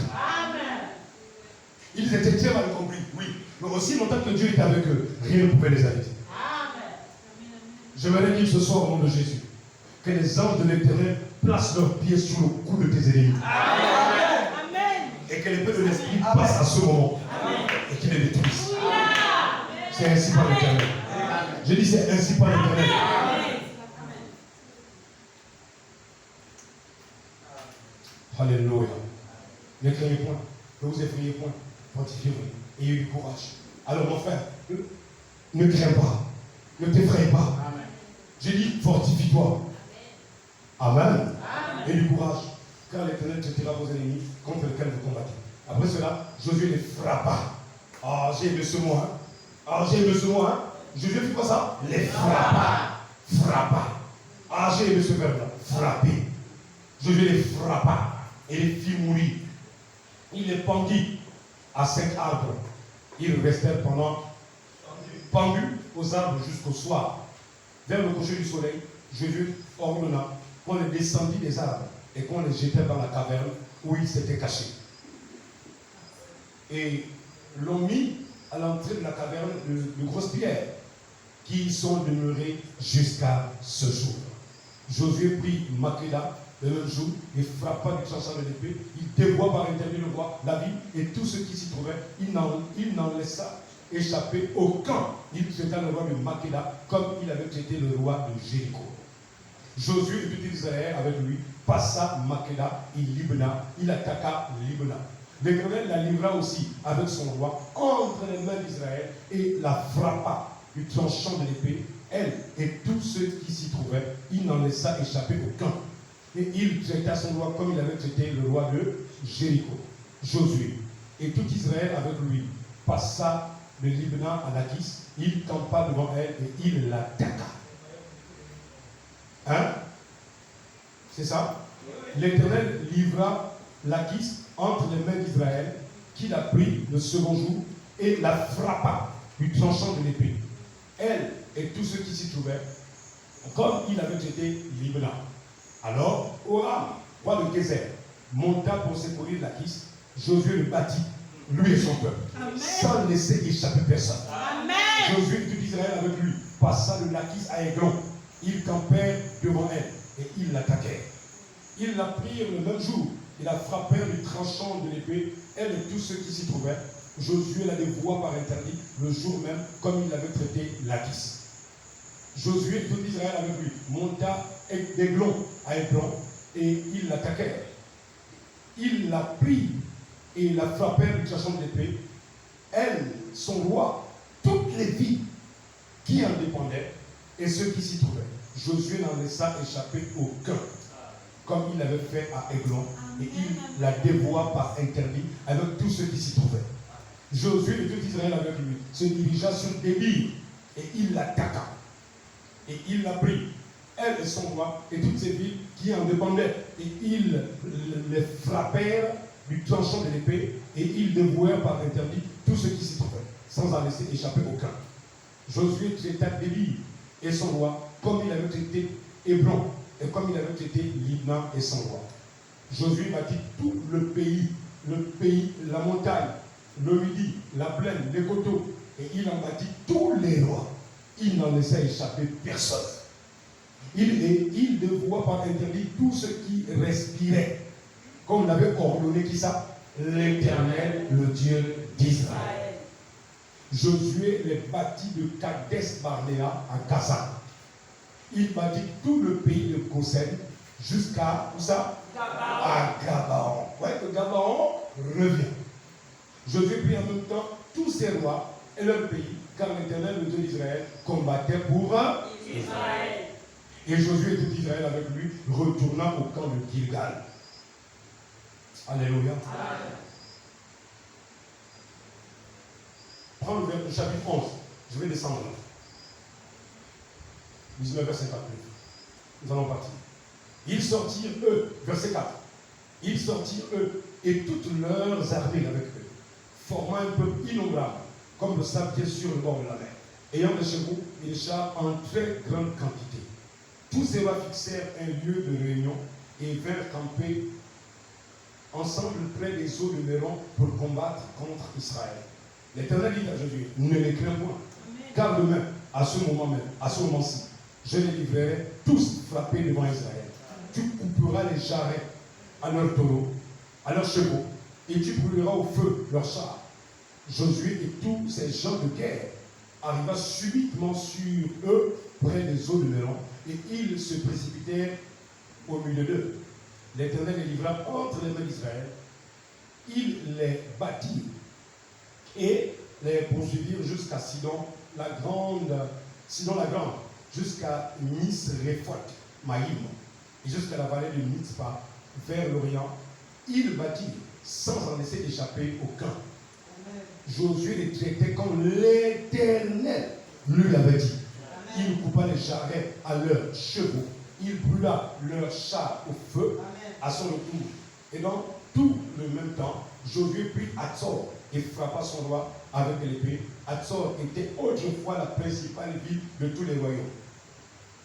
Ils étaient très mal compris, oui. Mais aussi longtemps que Dieu était avec eux, rien ne pouvait les arrêter. Je vais dire ce soir au nom de Jésus que les anges de l'Éternel placent leurs pieds sur le cou de tes ennemis. Amen. Et que l'épée de l'Esprit passe à ce moment. Amen. Et qu'il les détruise. C'est ainsi par l'Éternel. Je dis c'est ainsi par l'Éternel. Alléluia. Ne craignez point, ne vous effrayez point, fortifiez-vous, ayez du courage. Alors mon frère, ne crains pas, ne t'effraie pas. Amen. J'ai dit, fortifie-toi. Amen. Amen. Et du courage, car l'Éternel traitera vos ennemis contre lesquels vous combattez. Après cela, Josué les frappa. Ah, j'ai aimé ce mot, hein. Ah, j'ai aimé ce mot, hein. Josué fait quoi ça? Les frappa. Frappa. Ah, j'ai aimé ce verbe-là. Frapper. Josué les frappa et les fit mourir. Il les pendit à 5 arbres. Ils restèrent pendus aux arbres jusqu'au soir. Vers le coucher du soleil, Josué ordonna qu'on les descendit des arbres et qu'on les jetait dans la caverne où ils s'étaient cachés. Et l'ont mis à l'entrée de la caverne de grosses pierres qui sont demeurées jusqu'à ce jour. Josué prit Makeda le même jour et frappa du tranchant de l'épée. Il dévoua par interdit le roi, la ville et tout ce qui s'y trouvait. Il n'en laissa échapper aucun. Il traita le roi de Makeda comme il avait traité le roi de Jéricho. Josué et tout Israël avec lui passa Makeda et Libna. Il attaqua Libna. L'Éternel la livra aussi avec son roi entre les mains d'Israël et la frappa du tranchant de l'épée. Elle et tous ceux qui s'y trouvaient, il n'en laissa échapper aucun. Et il traita son roi comme il avait traité le roi de Jéricho. Josué et tout Israël avec lui passa de Libna à Lachis. Il campa devant elle et il l'attaqua. Hein? C'est ça? L'Éternel livra Lachis entre les mains d'Israël, qui la prit le second jour et la frappa du tranchant de l'épée. Elle et tous ceux qui s'y trouvaient, comme il avait traité Libna. Alors, Horam, roi de Gézer, monta pour secourir Lachis. Josué le battit, lui et son peuple, Amen. Sans laisser échapper personne. Amen. Josué et tout Israël avec lui passa de Lachis à Aiglon. Ils campèrent devant elle et ils l'attaquèrent. Ils la prirent le même jour. Ils la frappèrent du tranchant de l'épée, elle et tous ceux qui s'y trouvaient. Josué la dévoua par interdit le jour même, comme il avait traité Lachis. Josué et tout Israël avec lui monta d'Aiglon à Aiglon et ils l'attaquèrent. Il la prit et la frappèrent du tranchant de l'épée, elle, son roi, toutes les villes qui en dépendaient et ceux qui s'y trouvaient. Josué n'en laissa échapper aucun, comme il avait fait à Aiglon, et il la dévoua par interdit avec tous ceux qui s'y trouvaient. Josué et tout Israël avec lui se dirigea sur Débir et il l'attaqua. Et il la prit, elle et son roi, et toutes ces villes qui en dépendaient. Et ils les frappèrent du tranchant de l'épée, et ils dévouèrent par interdit tous ceux qui s'y trouvaient, sans en laisser échapper aucun. Josué traita Débir et son roi, comme il avait traité Hébron, et comme il avait traité Libna et son roi. Josué bâtit tout le pays, la montagne, le midi, la plaine, les coteaux, et il en bâtit tous les rois. Il n'en laissa échapper personne. Il dévoua par interdit tout ce qui respirait, comme l'avait ordonné qui ça? L'Éternel, le Dieu d'Israël. Josué les bâtit de Kadesh Barnéa à Gaza. Il bâtit tout le pays de Goshen jusqu'à où ça? À Gabaon. Ouais, que Gabaon revient. Josué prit en même temps tous ses rois et leur pays, car l'Éternel, le Dieu d'Israël, combattait pour Israël. Et Josué et tout Israël avec lui retourna au camp de Gilgal. Alléluia. Amen. Prends le chapitre 11. Je vais descendre là. 19 verset 4. Nous allons partir. Ils sortirent eux, verset 4. Ils sortirent eux et toutes leurs armées avec eux, formant un peuple innombrable, comme le sable qui est sur le bord de la mer, ayant des chevaux et des chars en très grande quantité. Tous ces rois fixèrent un lieu de réunion et vinrent camper ensemble près des eaux de Méron pour combattre contre Israël. L'Éternel dit à Josué, ne les crains point, car demain, à ce moment même, à ce moment-ci, je les livrerai tous frappés devant Israël. Tu couperas les jarrets à leurs taureaux, à leurs chevaux, et tu brûleras au feu leurs chars. Josué et tous ces gens de guerre arriva subitement sur eux près des eaux de Méron, et ils se précipitèrent au milieu d'eux. L'Éternel les livra entre les mains d'Israël. Il les battit et les poursuivirent jusqu'à Sidon la Grande, jusqu'à Misréphot, Maïm, et jusqu'à la vallée de Mitzpah, vers l'Orient. Ils battirent sans en laisser échapper aucun. Josué les traitait comme l'Éternel lui l'avait dit. Il coupa les jarrets à leurs chevaux. Il brûla leurs chars au feu à son retour. Et dans tout le même temps, Josué prit Hatzor et frappa son roi avec l'épée. Hatzor était autrefois la principale ville de tous les royaumes.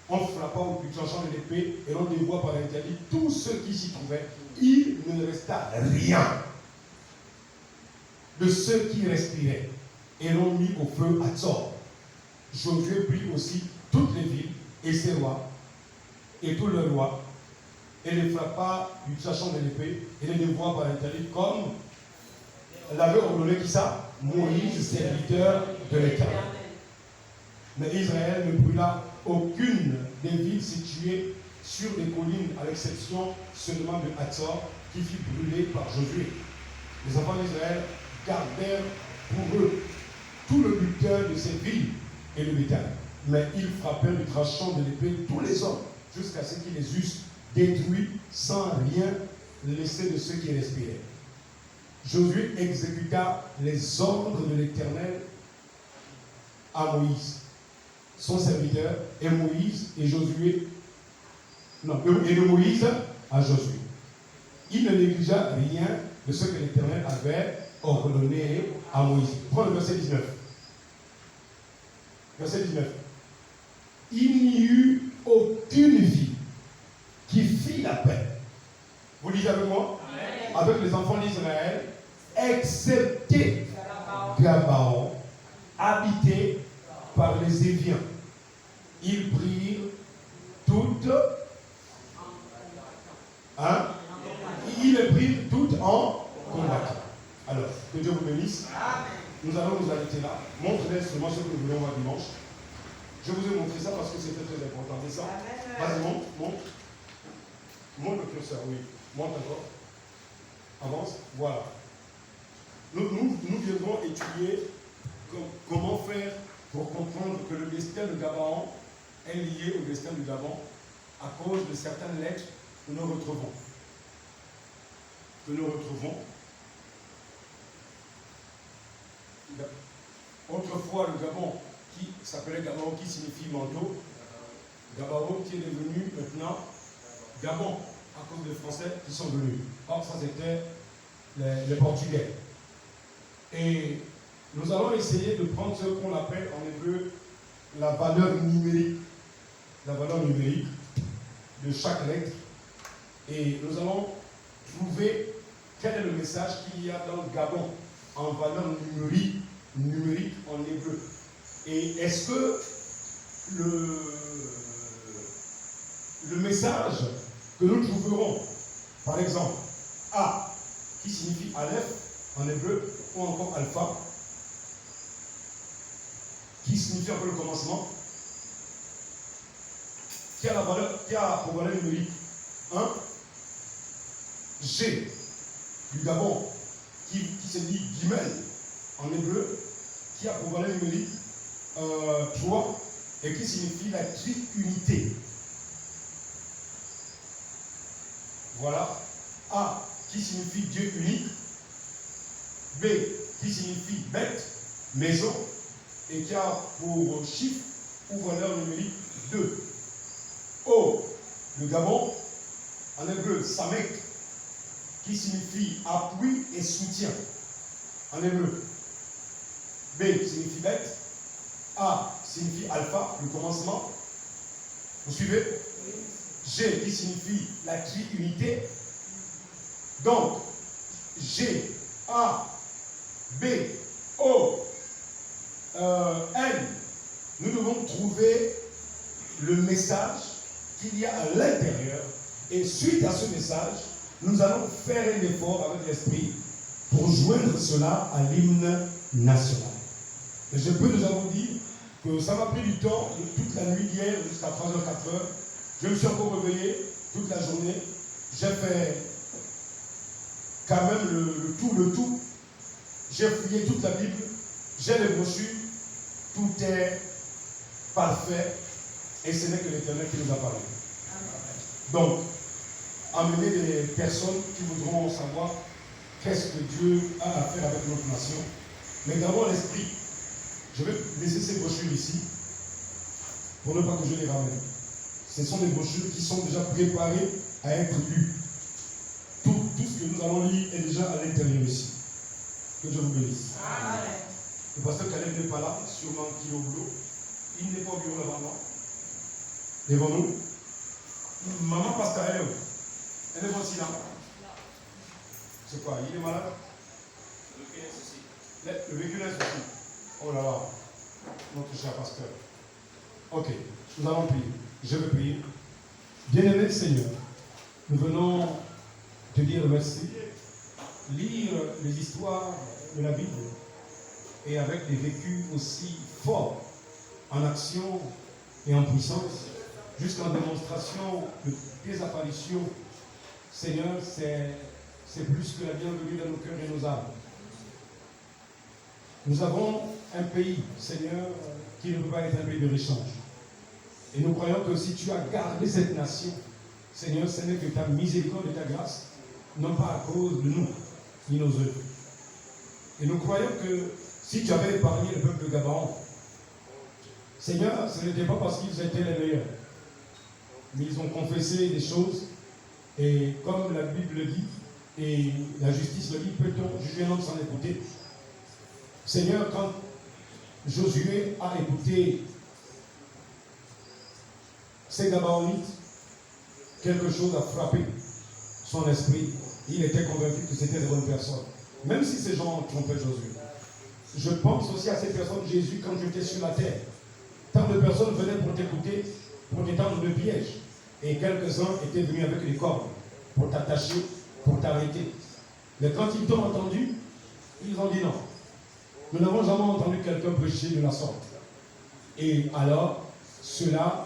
On frappa au plus tranchant de l'épée et l'on dévoua par l'interdit tous ceux qui s'y trouvaient. Il ne resta rien de ceux qui respiraient. Et l'on mit au feu Hatzor. Josué prit aussi toutes les villes et ses rois et tous leurs rois et les frappa du tranchant de l'épée et les dévoua par l'interdit comme l'avait ordonné qui ça? Moïse, serviteur de l'Éternel. Mais Israël ne brûla aucune des villes situées sur les collines, à l'exception seulement de Hatzor, qui fut brûlée par Josué. Les enfants d'Israël gardèrent pour eux tout le butin de ces villes et le bétail. Mais ils frappèrent du tranchant de l'épée tous les hommes, jusqu'à ce qu'ils les eussent détruits sans rien laisser de ceux qui respiraient. Josué exécuta les ordres de l'Éternel à Moïse, son serviteur, et Moïse et Josué, et de Moïse à Josué. Il ne négligea rien de ce que l'Éternel avait ordonné à Moïse. Prends le verset 19. Verset 19. Il n'y eut aucune ville qui fit la paix. Vous lisez avec moi? Amen. Avec les enfants d'Israël, excepté Gabaon, habité par les Éviens. Ils prirent toutes, ils les prirent toutes en combattant. Alors, que Dieu vous bénisse. Nous allons nous arrêter là. Montrez seulement ce que nous voulons voir dimanche. Je vous ai montré ça parce que c'était très important. Descends. Vas-y, monte, monte. Monte le curseur, oui. Monte encore. Avance. Voilà. Nous viendrons étudier comment faire pour comprendre que le destin de Gabaon est lié au destin du Gabon à cause de certaines lettres que nous retrouvons. Autrefois, le Gabon, qui s'appelait Gabon, qui signifie manteau, Gabon qui est devenu maintenant Gabon, à cause des Français qui sont venus. Or, ça c'était les Portugais. Et nous allons essayer de prendre ce qu'on appelle en hébreu la valeur numérique de chaque lettre. Et nous allons trouver quel est le message qu'il y a dans le Gabon en valeur numérique en hébreu. Et est-ce que le message que nous trouverons, par exemple, A, qui signifie Aleph en hébreu, ou encore Alpha, qui signifie un peu le commencement, qui a pour valeur numérique 1, G, du Gabon, qui se dit Gimel en hébreu, qui a pour valeur numérique 3 et qui signifie la triunité. Voilà. A qui signifie Dieu unique. B qui signifie bête, maison, et qui a pour chiffre ou valeur numérique 2. O, le Gabon, en hébreu Samek, qui signifie appui et soutien. En hébreu. B signifie bête. A signifie alpha, le commencement. Vous suivez? G qui signifie la triunité. Donc, G, A, B, O, N, nous devons trouver le message qu'il y a à l'intérieur. Et suite à ce message, nous allons faire un effort avec l'esprit pour joindre cela à l'hymne national. Et je peux nous avons dit que ça m'a pris du temps, toute la nuit d'hier jusqu'à 3h, 4h. Je me suis encore réveillé toute la journée. J'ai fait quand même le tout. J'ai fouillé toute la Bible. j'ai les brochures, tout est parfait et ce n'est que l'Éternel qui nous a parlé. Donc, amener des personnes qui voudront savoir qu'est-ce que Dieu a à faire avec notre nation. Mais gardons l'esprit. Je vais laisser ces brochures ici pour ne pas que je les ramène. Ce sont des brochures qui sont déjà préparées à être lues. Tout ce que nous allons lire est déjà à l'intérieur ici. Que Dieu vous bénisse. Amen. Le pasteur Caleb n'est pas là, sûrement qu'il est au boulot. Il n'est pas au bureau là-bas. Devant nous. Maman pasteur, elle est où? Elle est aussi là. C'est quoi? Il est malade? Le véhicule est aussi. Oh là là. Notre cher pasteur. Ok, nous allons prier. Je vais prier. Bien-aimé Seigneur, nous venons te dire merci. Lire les histoires de la Bible et avec des vécus aussi forts en action et en puissance, jusqu'en démonstration de tes apparitions. Seigneur, c'est plus que la bienvenue dans nos cœurs et nos âmes. Nous avons un pays, Seigneur, qui ne peut pas être un pays de rechange. Et nous croyons que si tu as gardé cette nation, Seigneur, ce n'est que ta miséricorde et ta grâce, non pas à cause de nous, ni nos œuvres. Et nous croyons que si tu avais épargné le peuple de Gabaon, Seigneur, ce n'était pas parce qu'ils étaient les meilleurs, mais ils ont confessé des choses, et comme la Bible le dit, et la justice le dit, peut-on juger un homme sans écouter? Seigneur, quand Josué a écouté ces Gabaonites, quelque chose a frappé son esprit. Il était convaincu que c'était des bonnes personnes. Même si ces gens trompaient Josué. Je pense aussi à ces personnes, Jésus, quand j'étais sur la terre. Tant de personnes venaient pour t'écouter, pour t'étendre le piège. Et quelques-uns étaient venus avec les cordes pour t'attacher, pour t'arrêter. Mais quand ils t'ont entendu, ils ont dit non. Nous n'avons jamais entendu quelqu'un prêcher de la sorte. Et alors, cela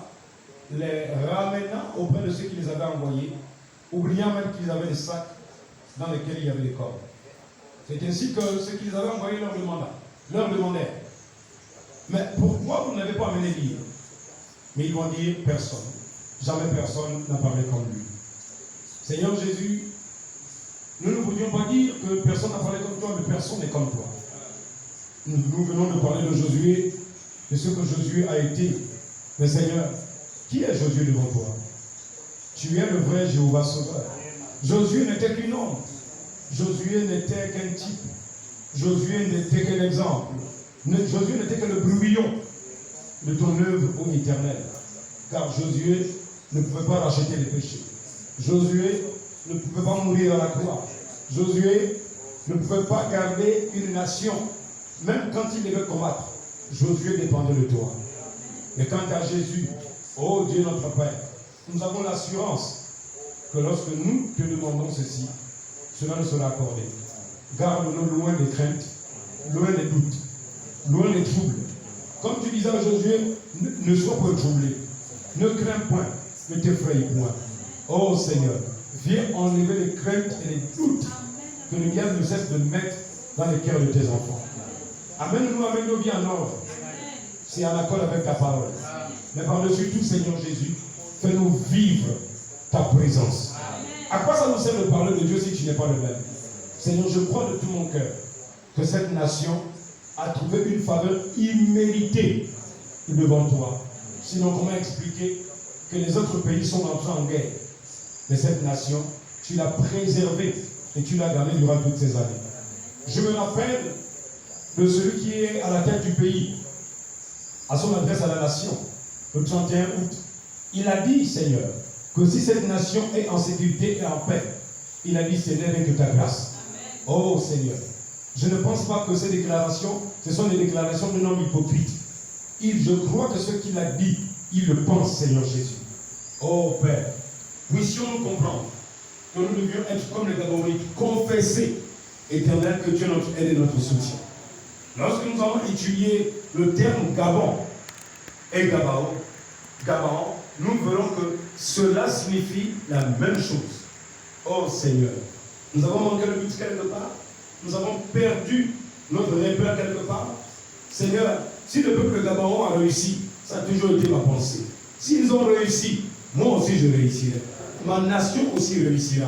les ramena auprès de ceux qui les avaient envoyés, oubliant même qu'ils avaient des sacs dans lesquels il y avait des cordes. C'est ainsi que ceux qui les avaient envoyés leur demandèrent, mais pourquoi vous n'avez pas amené l'île? Mais ils vont dire personne. Jamais personne n'a parlé comme lui. Seigneur Jésus, nous ne voulions pas dire que personne n'a parlé comme toi, mais personne n'est comme toi. Nous venons de parler de Josué, de ce que Josué a été. Mais Seigneur, qui est Josué devant toi? Tu es le vrai Jéhovah Sauveur. Josué n'était qu'une ombre. Josué n'était qu'un type. Josué n'était qu'un exemple. Josué n'était que le brouillon de ton œuvre, ô Éternel. Car Josué ne pouvait pas racheter les péchés. Josué ne pouvait pas mourir à la croix. Josué ne pouvait pas garder une nation. Même quand il devait combattre, Josué dépendait de toi. Mais quant à Jésus, ô Dieu notre Père, nous avons l'assurance que lorsque nous te demandons ceci, cela nous sera accordé. Garde-nous loin des craintes, loin des doutes, loin des troubles. Comme tu disais à Josué, ne sois pas troublé, ne crains point, ne t'effraie point. Oh Seigneur, viens enlever les craintes et les doutes que le diable ne cesse de mettre dans les cœurs de tes enfants. Amène-nous, amène-nous bien en ordre. C'est en accord avec ta parole. Mais par-dessus tout, Seigneur Jésus, fais-nous vivre ta présence. À quoi ça nous sert de parler de Dieu si tu n'es pas le même? Seigneur, je crois de tout mon cœur que cette nation a trouvé une faveur imméritée devant toi. Sinon, comment expliquer que les autres pays sont entrés en guerre? Mais cette nation, tu l'as préservée et tu l'as gardée durant toutes ces années. Je me rappelle de celui qui est à la tête du pays, à son adresse à la nation, le 31 août. Il a dit, Seigneur, que si cette nation est en sécurité et en paix, il a dit, ce n'est que ta grâce. Amen. Oh Seigneur, je ne pense pas que ces déclarations, ce sont des déclarations d'un homme hypocrite. Je crois que ce qu'il a dit, il le pense, Seigneur Jésus. Oh Père, puissions-nous comprendre que nous devions être comme les Gabaonites, confesser, Éternel, que tu es notre aide et notre soutien. Lorsque nous allons étudier le terme Gabon et Gabaon, nous verrons que cela signifie la même chose. Oh Seigneur, nous avons manqué le but quelque part, nous avons perdu notre repère quelque part, Seigneur, si le peuple Gabaron a réussi, ça a toujours été ma pensée. S'ils ont réussi, moi aussi je réussirai. Ma nation aussi réussira.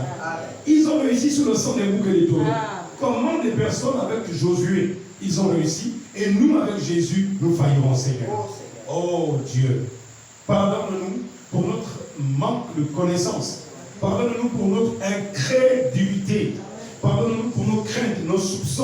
Ils ont réussi sur le sang des boucs et des taureaux. Comment des personnes avec Josué, ils ont réussi, et nous avec Jésus, nous faillirons, Seigneur. Oh Dieu, pardonne-nous pour notre manque de connaissance. Pardonne-nous pour notre incrédulité. Pardonne-nous pour nos craintes, nos soupçons.